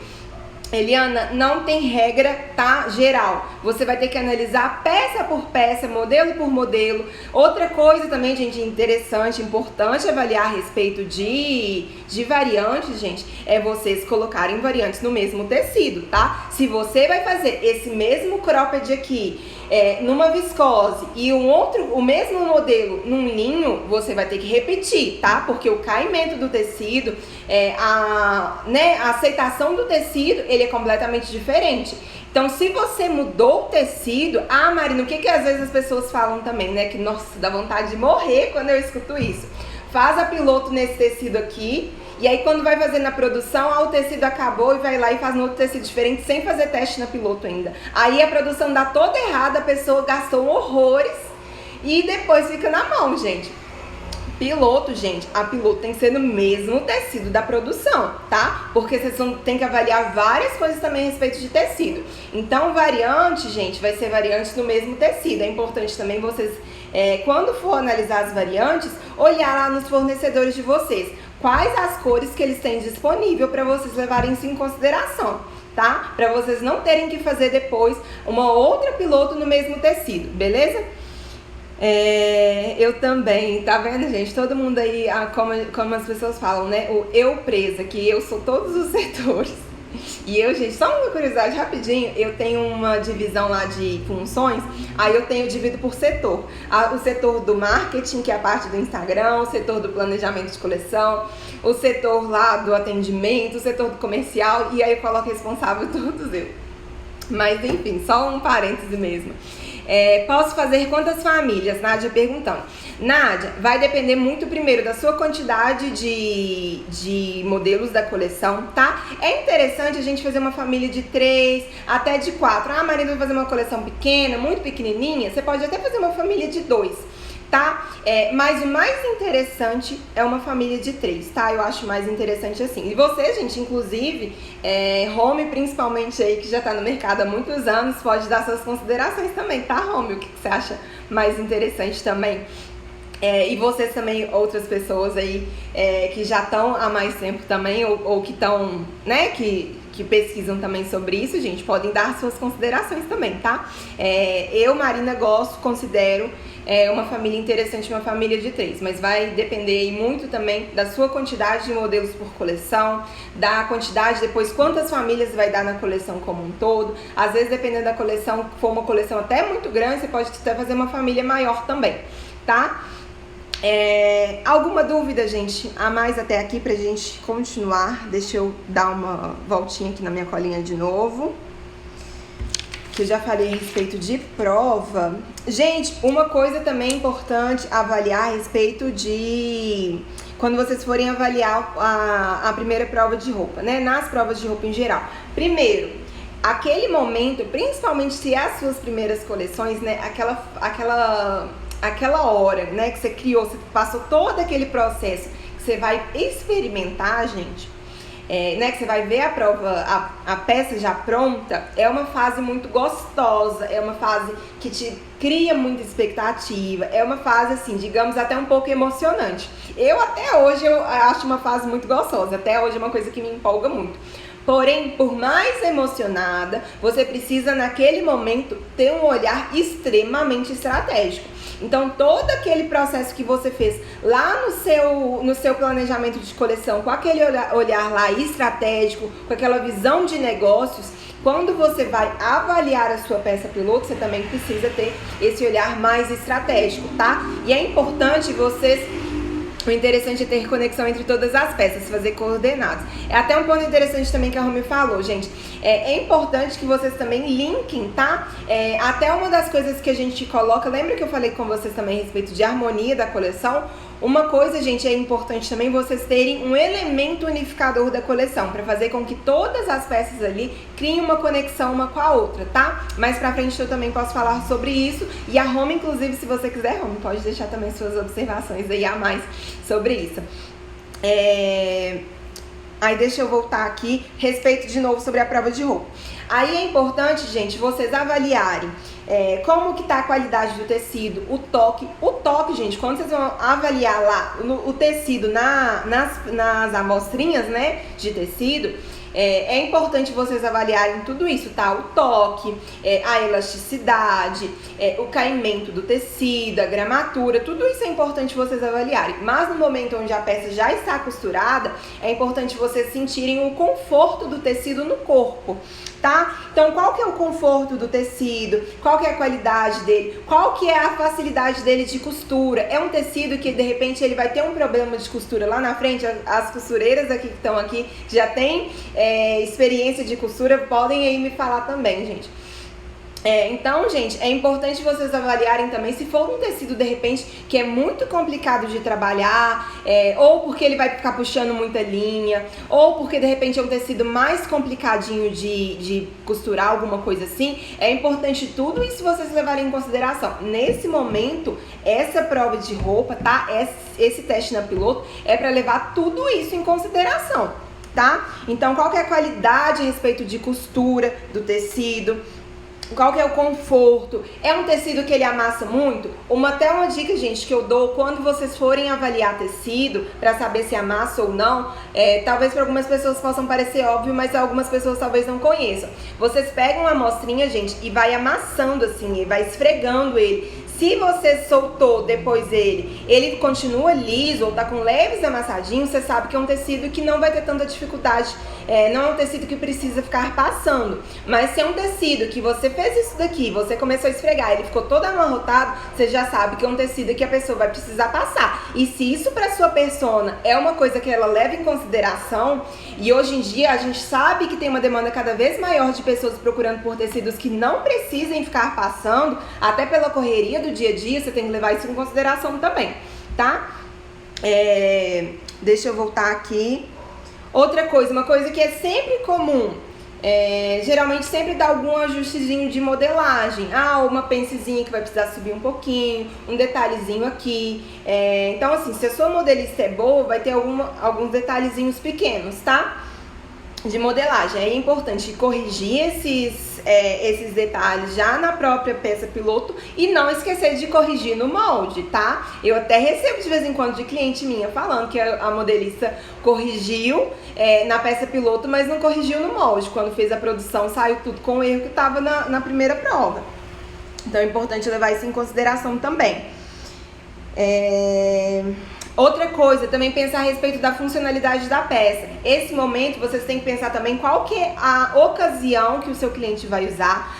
[SPEAKER 1] Eliana, não tem regra, tá? Geral. Você vai ter que analisar peça por peça, modelo por modelo. Outra coisa também, gente, interessante, importante avaliar a respeito de variantes, gente, é vocês colocarem variantes no mesmo tecido, tá? Se você vai fazer esse mesmo cropped aqui, numa viscose e o mesmo modelo num linho, você vai ter que repetir, tá? Porque o caimento do tecido, a aceitação do tecido, ele é completamente diferente. Então, se você mudou o tecido, Marina, o que às vezes as pessoas falam também, né? Que, nossa, dá vontade de morrer quando eu escuto isso. Faz a piloto nesse tecido aqui, e aí quando vai fazer na produção, o tecido acabou e vai lá e faz no outro tecido diferente sem fazer teste na piloto ainda. Aí a produção dá toda errada, a pessoa gastou horrores e depois fica na mão, gente. Piloto, gente, a piloto tem que ser no mesmo tecido da produção, tá? Porque vocês tem que avaliar várias coisas também a respeito de tecido. Então, variante, gente, vai ser variante no mesmo tecido. É importante também vocês, quando for analisar as variantes, olhar lá nos fornecedores de vocês. Quais as cores que eles têm disponível para vocês levarem isso em consideração, tá? Para vocês não terem que fazer depois uma outra piloto no mesmo tecido, beleza? Eu também, tá vendo, gente? Todo mundo aí, como as pessoas falam, né? O eu presa, que eu sou todos os setores. E eu, gente, só uma curiosidade rapidinho, eu tenho uma divisão lá de funções, aí eu divido por setor. O setor do marketing, que é a parte do Instagram, o setor do planejamento de coleção, o setor lá do atendimento, o setor do comercial, e aí eu coloco responsável todos eu. Mas enfim, só um parêntese mesmo. Posso fazer quantas famílias? Nádia perguntando. Nádia, vai depender muito primeiro da sua quantidade de modelos da coleção, tá? É interessante a gente fazer uma família de 3 até de 4. Marina, vai fazer uma coleção pequena, muito pequenininha. Você pode até fazer uma família de 2, tá? Mas o mais interessante é uma família de 3, tá? Eu acho mais interessante assim. E você, gente, inclusive, Home, principalmente aí, que já tá no mercado há muitos anos, pode dar suas considerações também, tá, Home? O que você acha mais interessante também? E vocês também, outras pessoas aí que já estão há mais tempo também, ou que estão, né, que pesquisam também sobre isso, gente, podem dar suas considerações também, tá? Eu, Marina, considero uma família interessante, uma família de 3, mas vai depender muito também da sua quantidade de modelos por coleção, da quantidade, depois quantas famílias vai dar na coleção como um todo. Às vezes, dependendo da coleção, se for uma coleção até muito grande, você pode até fazer uma família maior também, tá? Alguma dúvida, gente, a mais até aqui pra gente continuar? Deixa eu dar uma voltinha aqui na minha colinha de novo, que eu já falei a respeito de prova. Gente, uma coisa também importante avaliar a respeito de quando vocês forem avaliar a primeira prova de roupa, né? Nas provas de roupa em geral. Primeiro, aquele momento, principalmente se é as suas primeiras coleções, né? Aquela hora, né, que você criou, você passou todo aquele processo que você vai experimentar, gente, né, que você vai ver a prova, a peça já pronta, é uma fase muito gostosa, é uma fase que te cria muita expectativa, é uma fase, assim, digamos, até um pouco emocionante. Até hoje, eu acho uma fase muito gostosa, até hoje é uma coisa que me empolga muito. Porém, por mais emocionada, você precisa, naquele momento, ter um olhar extremamente estratégico. Então, todo aquele processo que você fez lá no seu planejamento de coleção, com aquele olhar lá estratégico, com aquela visão de negócios, quando você vai avaliar a sua peça piloto, você também precisa ter esse olhar mais estratégico, tá? E é importante o interessante é ter conexão entre todas as peças, fazer coordenados. É até um ponto interessante também que a Romy falou, gente. É importante que vocês também linkem, tá? Até uma das coisas que a gente coloca, lembra que eu falei com vocês também a respeito de harmonia da coleção? Uma coisa, gente, é importante também vocês terem um elemento unificador da coleção, para fazer com que todas as peças ali criem uma conexão uma com a outra, tá? Mais pra frente eu também posso falar sobre isso. E a Romy, inclusive, se você quiser, Romy, pode deixar também suas observações aí a mais sobre isso. Aí deixa eu voltar aqui, respeito de novo sobre a prova de roupa. Aí é importante, gente, vocês avaliarem como que tá a qualidade do tecido, o toque, gente, quando vocês vão avaliar lá o tecido nas amostrinhas, né, de tecido, É importante vocês avaliarem tudo isso, tá? O toque, a elasticidade, o caimento do tecido, a gramatura, tudo isso é importante vocês avaliarem. Mas no momento onde a peça já está costurada, é importante vocês sentirem o conforto do tecido no corpo, tá? Então, qual que é o conforto do tecido? Qual que é a qualidade dele? Qual que é a facilidade dele de costura? É um tecido que, de repente, ele vai ter um problema de costura lá na frente? As costureiras aqui que estão aqui, que já têm experiência de costura, podem aí me falar também, gente. Então, gente, é importante vocês avaliarem também se for um tecido, de repente, que é muito complicado de trabalhar, ou porque ele vai ficar puxando muita linha, ou porque, de repente, é um tecido mais complicadinho de costurar, alguma coisa assim. É importante tudo isso vocês levarem em consideração. Nesse momento, essa prova de roupa, tá? Esse teste na piloto é para levar tudo isso em consideração, tá? Então, qual que é a qualidade a respeito de costura do tecido? Qual que é o conforto? É um tecido que ele amassa muito? Até uma dica, gente, que eu dou quando vocês forem avaliar tecido para saber se amassa ou não, talvez para algumas pessoas possam parecer óbvio, mas algumas pessoas talvez não conheçam. Vocês pegam uma amostrinha, gente, e vai amassando assim, e vai esfregando ele. Se você soltou depois ele continua liso ou tá com leves amassadinhos, você sabe que é um tecido que não vai ter tanta dificuldade, não é um tecido que precisa ficar passando. Mas se é um tecido que você fez isso daqui, você começou a esfregar, ele ficou todo amarrotado, você já sabe que é um tecido que a pessoa vai precisar passar. E se isso para sua persona é uma coisa que ela leva em consideração, e hoje em dia a gente sabe que tem uma demanda cada vez maior de pessoas procurando por tecidos que não precisem ficar passando, até pela correria do dia a dia, você tem que levar isso em consideração também, tá? Deixa eu voltar aqui. Outra coisa, uma coisa que é sempre comum, geralmente sempre dá algum ajustezinho de modelagem. Uma pencezinha que vai precisar subir um pouquinho, um detalhezinho aqui. Então, assim, se a sua modelista é boa, vai ter alguns detalhezinhos pequenos, tá? De modelagem. É importante corrigir esses detalhes já na própria peça piloto e não esquecer de corrigir no molde, tá? Eu até recebo de vez em quando de cliente minha falando que a modelista corrigiu na peça piloto, mas não corrigiu no molde. Quando fez a produção, saiu tudo com o erro que estava na primeira prova. Então é importante levar isso em consideração também. Outra coisa, também pensar a respeito da funcionalidade da peça. Esse momento vocês têm que pensar também qual que é a ocasião que o seu cliente vai usar.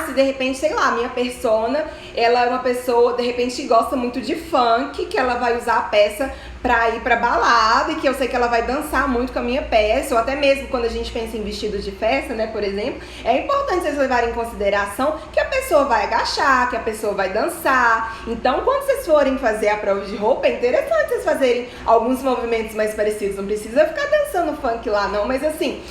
[SPEAKER 1] Se de repente, sei lá, minha persona, ela é uma pessoa, de repente, que gosta muito de funk, que ela vai usar a peça pra ir pra balada e que eu sei que ela vai dançar muito com a minha peça, ou até mesmo quando a gente pensa em vestidos de festa, né, por exemplo, é importante vocês levarem em consideração que a pessoa vai agachar, que a pessoa vai dançar. Então, quando vocês forem fazer a prova de roupa, é interessante vocês fazerem alguns movimentos mais parecidos. Não precisa ficar dançando funk lá, não, mas assim,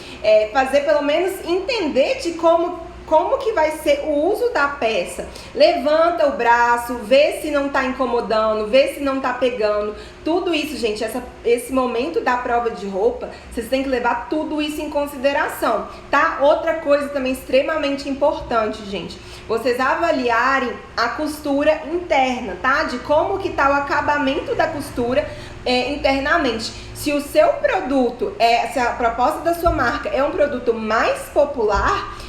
[SPEAKER 1] fazer pelo menos entender de como que vai ser o uso da peça. Levanta o braço, vê se não tá incomodando, vê se não tá pegando. Tudo isso, gente, esse momento da prova de roupa, vocês têm que levar tudo isso em consideração, tá? Outra coisa também extremamente importante, gente, vocês avaliarem a costura interna, tá? De como que tá o acabamento da costura internamente. Se o seu produto, se a proposta da sua marca é um produto mais popular,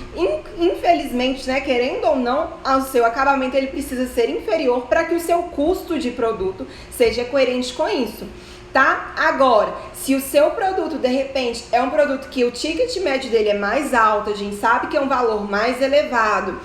[SPEAKER 1] infelizmente, né, querendo ou não, o seu acabamento ele precisa ser inferior para que o seu custo de produto seja coerente com isso, tá? Agora, se o seu produto, de repente, é um produto que o ticket médio dele é mais alto, a gente sabe que é um valor mais elevado,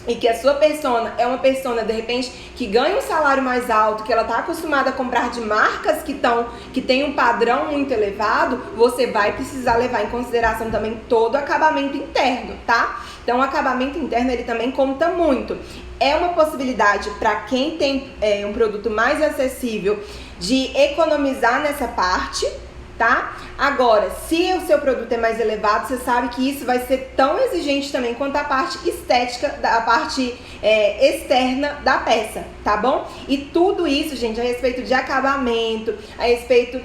[SPEAKER 1] e que a sua persona é uma persona, de repente, que ganha um salário mais alto, que ela está acostumada a comprar de marcas que tem um padrão muito elevado, você vai precisar levar em consideração também todo o acabamento interno, tá? Então, o acabamento interno, ele também conta muito. É uma possibilidade para quem tem um produto mais acessível de economizar nessa parte, tá? Agora, se o seu produto é mais elevado, você sabe que isso vai ser tão exigente também quanto a parte estética, a parte externa da peça, tá bom? E tudo isso, gente, a respeito de acabamento, a respeito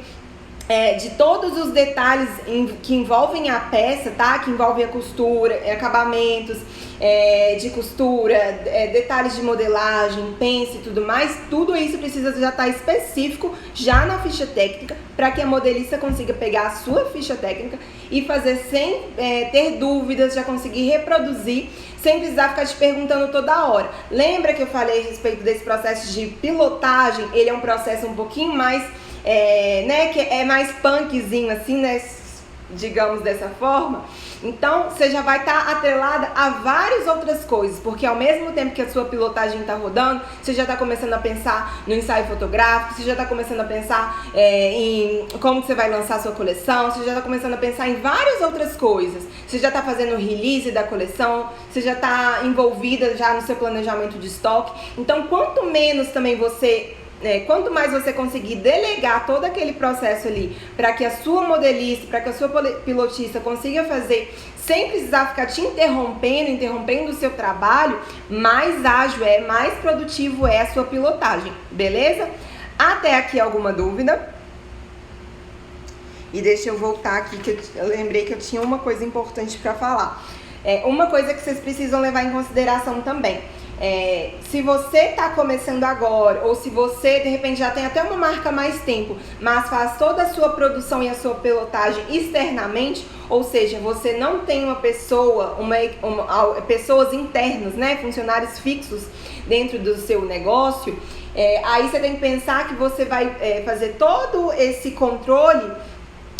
[SPEAKER 1] de todos os detalhes que envolvem a peça, tá? Que envolvem a costura, acabamentos de costura, detalhes de modelagem, pence e tudo mais. Tudo isso precisa já estar específico já na ficha técnica, para que a modelista consiga pegar a sua ficha técnica e fazer sem ter dúvidas, já conseguir reproduzir, sem precisar ficar te perguntando toda hora. Lembra que eu falei a respeito desse processo de pilotagem? Ele é um processo um pouquinho mais que é mais punkzinho assim, né, digamos dessa forma. Então você já vai estar atrelada a várias outras coisas, porque ao mesmo tempo que a sua pilotagem está rodando, você já está começando a pensar no ensaio fotográfico, você já está começando a pensar em como você vai lançar a sua coleção, você já está começando a pensar em várias outras coisas, você já está fazendo o release da coleção, você já está envolvida já no seu planejamento de estoque. Então quanto menos também quanto mais você conseguir delegar todo aquele processo ali para que a sua modelista, para que a sua pilotista consiga fazer sem precisar ficar te interrompendo o seu trabalho, mais ágil mais produtivo é a sua pilotagem, beleza? Até aqui alguma dúvida? E deixa eu voltar aqui que eu lembrei que eu tinha uma coisa importante para falar. Uma coisa que vocês precisam levar em consideração também. Se você está começando agora, ou se você de repente já tem até uma marca há mais tempo, mas faz toda a sua produção e a sua pilotagem externamente, ou seja, você não tem uma pessoa, pessoas internas, né, funcionários fixos dentro do seu negócio, aí você tem que pensar que você vai fazer todo esse controle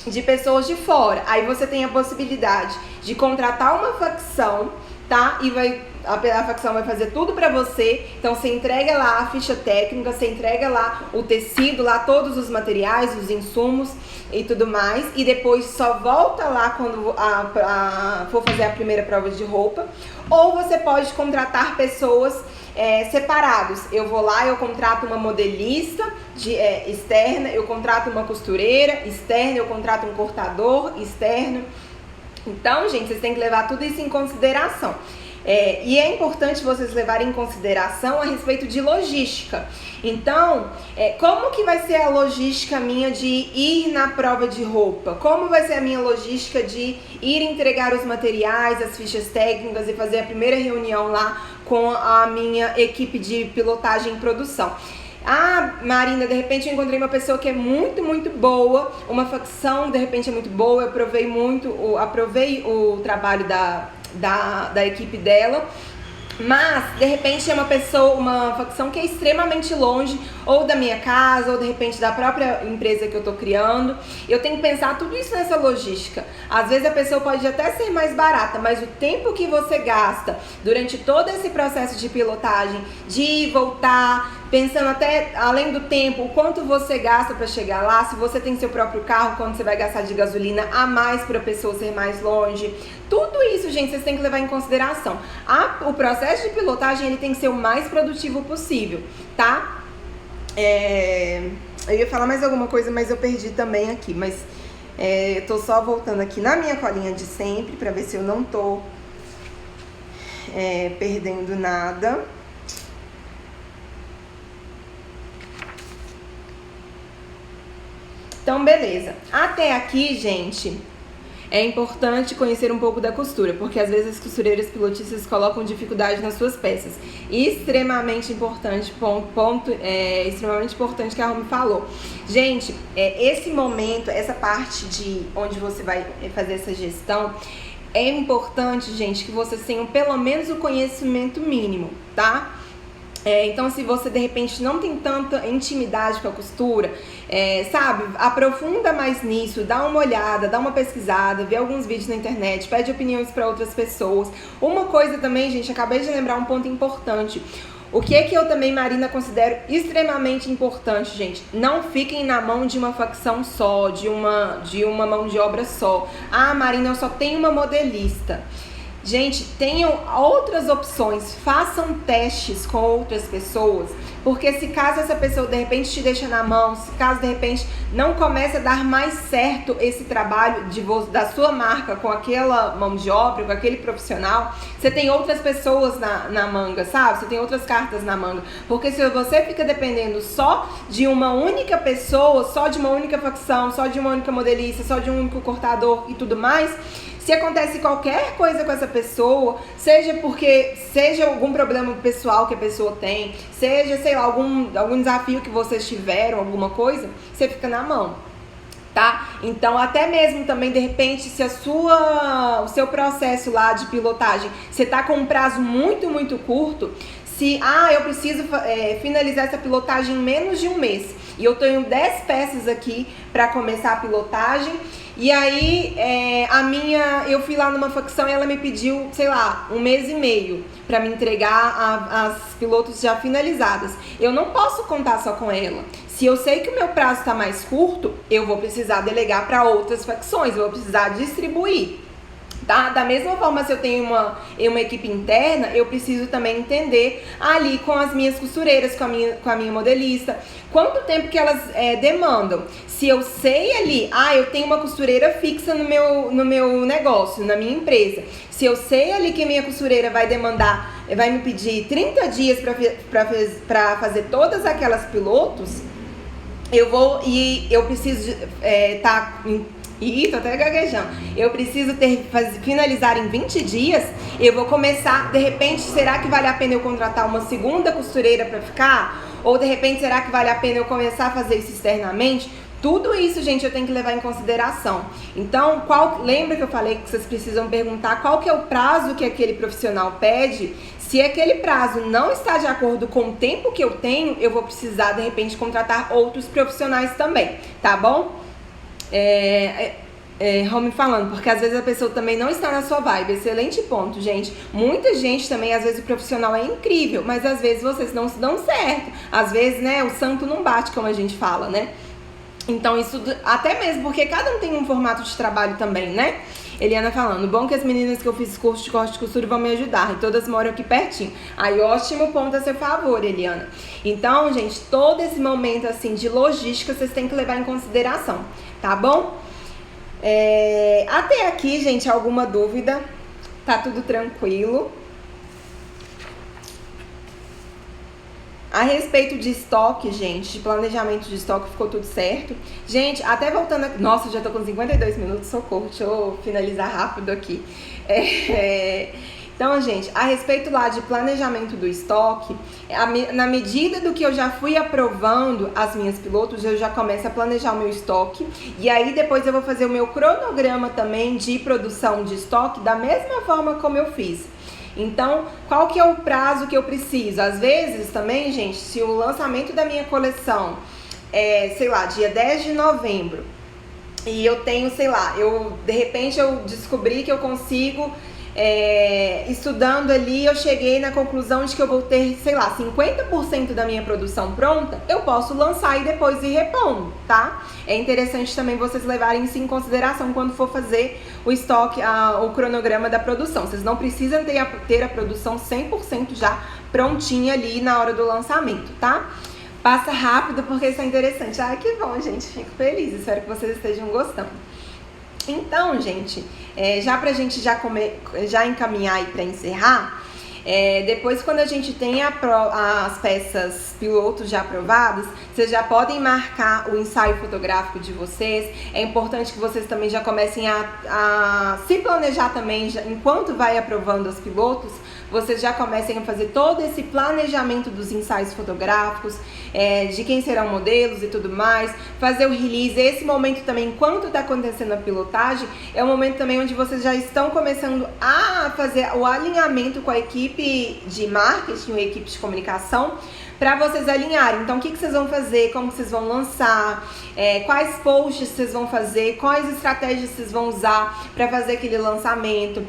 [SPEAKER 1] de pessoas de fora. Aí você tem a possibilidade de contratar uma facção, tá? E a facção vai fazer tudo pra você. Então você entrega lá a ficha técnica, você entrega lá o tecido, lá todos os materiais, os insumos e tudo mais, e depois só volta lá quando for fazer a primeira prova de roupa. Ou você pode contratar pessoas separados. Eu vou lá, eu contrato uma modelista externa, eu contrato uma costureira externa, eu contrato um cortador externo. Então, gente, vocês têm que levar tudo isso em consideração. E é importante vocês levarem em consideração a respeito de logística. Então, como que vai ser a logística minha de ir na prova de roupa? Como vai ser a minha logística de ir entregar os materiais, as fichas técnicas e fazer a primeira reunião lá com a minha equipe de pilotagem e produção? Ah, Marina, de repente eu encontrei uma pessoa que é muito, muito boa, uma facção de repente é muito boa, eu aprovei o trabalho da equipe dela, mas de repente é uma facção que é extremamente longe, ou da minha casa, ou de repente da própria empresa que eu tô criando. Eu tenho que pensar tudo isso nessa logística. Às vezes a pessoa pode até ser mais barata, mas o tempo que você gasta durante todo esse processo de pilotagem, de ir e voltar, pensando até além do tempo, o quanto você gasta para chegar lá, se você tem seu próprio carro, quanto você vai gastar de gasolina a mais para a pessoa ser mais longe. Tudo isso, gente, vocês têm que levar em consideração. O processo de pilotagem, ele tem que ser o mais produtivo possível, tá? Eu ia falar mais alguma coisa, mas eu perdi também aqui. Mas eu tô só voltando aqui na minha colinha de sempre para ver se eu não tô perdendo nada. Então, beleza. Até aqui, gente, é importante conhecer um pouco da costura, porque às vezes as costureiras pilotistas colocam dificuldade nas suas peças. Extremamente importante, extremamente importante que a Romy falou. Gente, esse momento, essa parte de onde você vai fazer essa gestão, é importante, gente, que vocês tenham pelo menos o conhecimento mínimo, tá? Então, se você de repente não tem tanta intimidade com a costura, sabe, aprofunda mais nisso, dá uma olhada, dá uma pesquisada, vê alguns vídeos na internet, pede opiniões para outras pessoas. Uma coisa também, gente, acabei de lembrar um ponto importante. O que eu também, Marina, considero extremamente importante, gente? Não fiquem na mão de uma facção só, de uma mão de obra só. Ah, Marina, eu só tenho uma modelista. Gente, tenham outras opções, façam testes com outras pessoas, porque se caso essa pessoa de repente te deixa na mão, se caso de repente não começa a dar mais certo esse trabalho da sua marca com aquela mão de obra, com aquele profissional, você tem outras pessoas na manga, sabe? Você tem outras cartas na manga, porque se você fica dependendo só de uma única pessoa, só de uma única facção, só de uma única modelista, só de um único cortador e tudo mais, se acontece qualquer coisa com essa pessoa, seja algum problema pessoal que a pessoa tem, seja, sei lá, algum desafio que vocês tiveram, alguma coisa, você fica na mão, tá? Então, até mesmo também, de repente, se o seu processo lá de pilotagem, você tá com um prazo muito, muito curto, eu preciso finalizar essa pilotagem em menos de um mês, e eu tenho 10 peças aqui para começar a pilotagem, e aí eu fui lá numa facção e ela me pediu, sei lá, 1 mês e meio para me entregar as pilotos já finalizadas. Eu não posso contar só com ela. Se eu sei que o meu prazo está mais curto, eu vou precisar delegar para outras facções, eu vou precisar distribuir. Tá? Da mesma forma, se eu tenho uma equipe interna, eu preciso também entender ali com as minhas costureiras, com a minha modelista, quanto tempo que elas demandam. Se eu sei ali, eu tenho uma costureira fixa no meu negócio, na minha empresa. Se eu sei ali que minha costureira vai me pedir 30 dias para fazer todas aquelas pilotos, eu preciso estar... tô até gaguejando. Eu preciso finalizar em 20 dias. Eu vou começar, de repente, será que vale a pena eu contratar uma segunda costureira para ficar? Ou de repente, será que vale a pena eu começar a fazer isso externamente? Tudo isso, gente, eu tenho que levar em consideração. Então, lembra que eu falei que vocês precisam perguntar qual que é o prazo que aquele profissional pede? Se aquele prazo não está de acordo com o tempo que eu tenho, eu vou precisar, de repente, contratar outros profissionais também, tá bom? Home falando, porque às vezes a pessoa também não está na sua vibe. Excelente ponto, gente. Muita gente também, às vezes o profissional é incrível, mas às vezes vocês não se dão certo. Às vezes, né, o santo não bate, como a gente fala, né? Então isso, até mesmo porque cada um tem um formato de trabalho também, né? Eliana falando, bom que as meninas que eu fiz curso de corte de costura vão me ajudar, e todas moram aqui pertinho. Aí, ótimo ponto a seu favor, Eliana. Então, gente, todo esse momento, assim, de logística, vocês têm que levar em consideração, tá bom? Até aqui, gente, alguma dúvida? Tá tudo tranquilo? A respeito de estoque, gente, de planejamento de estoque, ficou tudo certo. Gente, até voltando aqui... Nossa, já tô com 52 minutos, socorro. Deixa eu finalizar rápido aqui. Então, gente, a respeito lá de planejamento do estoque, na medida do que eu já fui aprovando as minhas pilotos, eu já começo a planejar o meu estoque. E aí, depois eu vou fazer o meu cronograma também de produção de estoque da mesma forma como eu fiz. Então, qual que é o prazo que eu preciso? Às vezes também, gente, se o lançamento da minha coleção é, sei lá, dia 10 de novembro, e eu tenho, sei lá, de repente eu descobri que eu consigo, estudando ali, eu cheguei na conclusão de que eu vou ter, sei lá, 50% da minha produção pronta, eu posso lançar e depois ir repondo, tá? É interessante também vocês levarem isso em consideração quando for fazer o estoque, o cronograma da produção. Vocês não precisam ter a produção 100% já prontinha ali na hora do lançamento, tá? Passa rápido porque isso é interessante. Ai, que bom, gente. Fico feliz. Espero que vocês estejam gostando. Então, gente, já pra gente já encaminhar aí pra encerrar, depois quando a gente tem as peças pilotos já aprovadas, vocês já podem marcar o ensaio fotográfico de vocês. É importante que vocês também já comecem a se planejar também, enquanto vai aprovando os pilotos, vocês já comecem a fazer todo esse planejamento dos ensaios fotográficos, de quem serão modelos e tudo mais, fazer o release. Esse momento também, enquanto está acontecendo a pilotagem, é um momento também onde vocês já estão começando a fazer o alinhamento com a equipe de marketing, a equipe de comunicação, para vocês alinharem. Então, o que vocês vão fazer, como vocês vão lançar, quais posts vocês vão fazer, quais estratégias vocês vão usar para fazer aquele lançamento.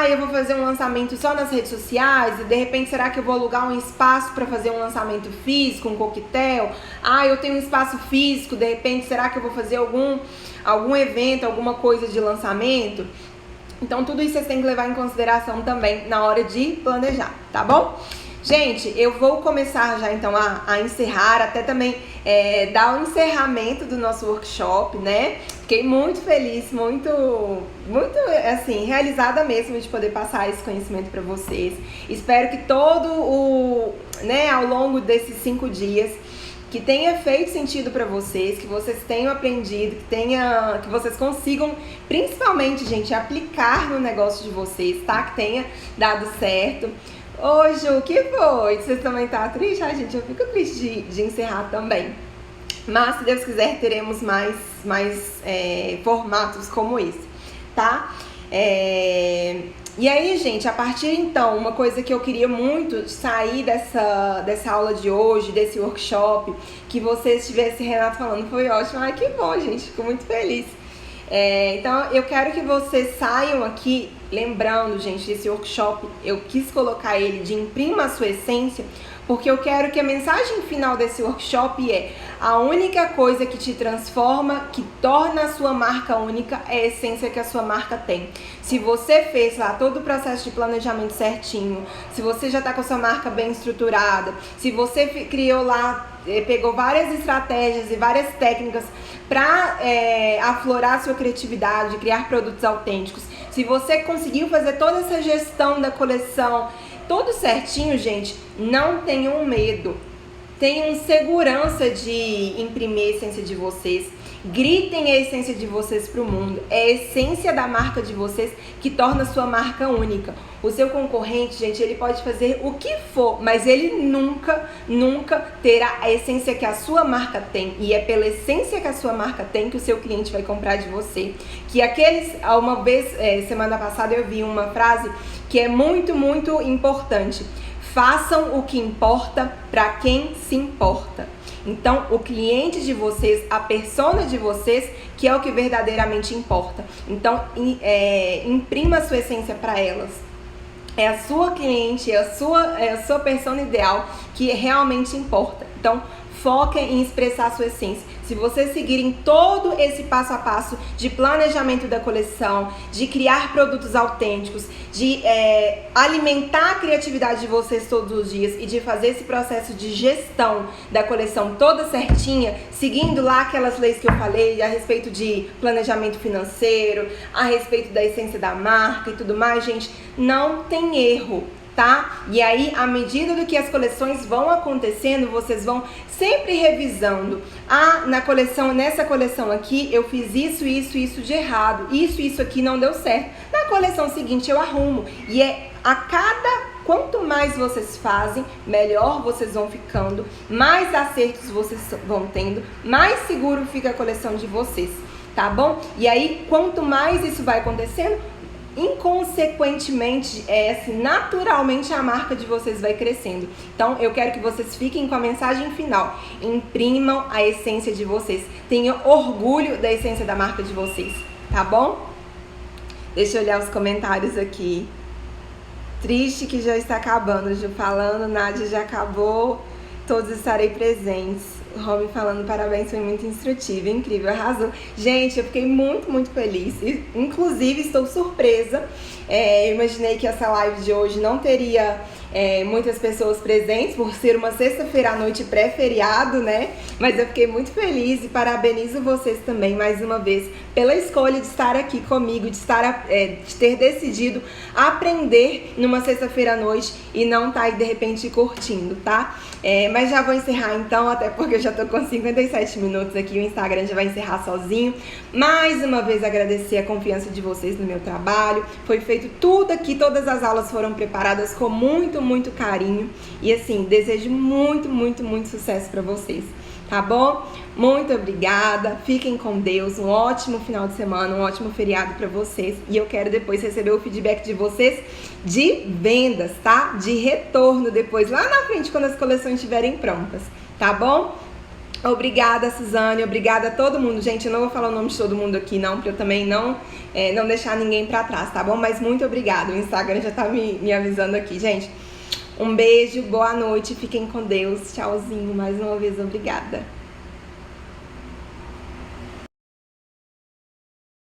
[SPEAKER 1] Eu vou fazer um lançamento só nas redes sociais e de repente será que eu vou alugar um espaço para fazer um lançamento físico, um coquetel? Eu tenho um espaço físico, de repente será que eu vou fazer algum evento, alguma coisa de lançamento? Então tudo isso vocês têm que levar em consideração também na hora de planejar, tá bom? Gente, eu vou começar já então a encerrar, até também dar o encerramento do nosso workshop, né? Fiquei muito feliz, muito assim, realizada mesmo de poder passar esse conhecimento para vocês. Espero que ao longo desses 5 dias, que tenha feito sentido para vocês, que vocês tenham aprendido, que vocês consigam, principalmente, gente, aplicar no negócio de vocês, tá? Que tenha dado certo. Ô, Ju, o que foi? Vocês também tá triste? Ai, gente, eu fico triste de encerrar também. Mas, se Deus quiser, teremos mais formatos como esse, tá? E aí, gente, a partir então, uma coisa que eu queria muito sair dessa aula de hoje, desse workshop, que vocês tivessem, Renato, falando, foi ótimo. Ai, que bom, gente, fico muito feliz. Então, eu quero que vocês saiam aqui, lembrando, gente, desse workshop, eu quis colocar ele de imprima a sua essência, porque eu quero que a mensagem final desse workshop a única coisa que te transforma, que torna a sua marca única, é a essência que a sua marca tem. Se você fez lá todo o processo de planejamento certinho, se você já está com a sua marca bem estruturada, se você criou lá, pegou várias estratégias e várias técnicas para aflorar a sua criatividade, criar produtos autênticos, se você conseguiu fazer toda essa gestão da coleção, tudo certinho, gente, não tenham medo. Tenham segurança de imprimir a essência de vocês. Gritem a essência de vocês para o mundo. É a essência da marca de vocês que torna a sua marca única. O seu concorrente, gente, ele pode fazer o que for, mas ele nunca terá a essência que a sua marca tem. E é pela essência que a sua marca tem que o seu cliente vai comprar de você. Uma vez, semana passada, eu vi uma frase que é muito importante. Façam o que importa para quem se importa. Então, o cliente de vocês, a persona de vocês, que é o que verdadeiramente importa. Então, imprima a sua essência para elas. É a sua cliente, é a sua persona ideal que realmente importa. Então, foquem em expressar a sua essência. Se vocês seguirem todo esse passo a passo de planejamento da coleção, de criar produtos autênticos, de alimentar a criatividade de vocês todos os dias e de fazer esse processo de gestão da coleção toda certinha, seguindo lá aquelas leis que eu falei a respeito de planejamento financeiro, a respeito da essência da marca e tudo mais, gente, não tem erro. Tá? E aí, à medida do que as coleções vão acontecendo, vocês vão sempre revisando. Nessa coleção aqui, eu fiz isso de errado. Isso aqui não deu certo. Na coleção seguinte, eu arrumo. E quanto mais vocês fazem, melhor vocês vão ficando, mais acertos vocês vão tendo, mais seguro fica a coleção de vocês, tá bom? E aí, quanto mais isso vai acontecendo, inconsequentemente, naturalmente a marca de vocês vai crescendo. Então, eu quero que vocês fiquem com a mensagem final. Imprimam a essência de vocês. Tenham orgulho da essência da marca de vocês, tá bom? Deixa eu olhar os comentários aqui. Triste que já está acabando, Ju falando, Nádia já acabou, todos estarei presentes. Robin falando, parabéns, foi muito instrutivo, incrível, arrasou. Gente, eu fiquei muito feliz. Inclusive, estou surpresa. Eu imaginei que essa live de hoje não teria muitas pessoas presentes, por ser uma sexta-feira à noite pré-feriado, né? Mas eu fiquei muito feliz e parabenizo vocês também, mais uma vez, pela escolha de estar aqui comigo, de ter decidido aprender numa sexta-feira à noite e não estar aí, de repente, curtindo, tá? Mas já vou encerrar então, até porque eu já tô com 57 minutos aqui, o Instagram já vai encerrar sozinho. Mais uma vez agradecer a confiança de vocês no meu trabalho. Foi feito tudo aqui, todas as aulas foram preparadas com muito carinho. E assim, desejo muito sucesso pra vocês, tá bom? Muito obrigada, fiquem com Deus, um ótimo final de semana, um ótimo feriado pra vocês. E eu quero depois receber o feedback de vocês de vendas, tá? De retorno depois, lá na frente, quando as coleções estiverem prontas, tá bom? Obrigada, Suzane, obrigada a todo mundo. Gente, eu não vou falar o nome de todo mundo aqui não, porque eu também não deixar ninguém pra trás, tá bom? Mas muito obrigada, o Instagram já tá me avisando aqui, gente. Um beijo, boa noite, fiquem com Deus, tchauzinho, mais uma vez, obrigada.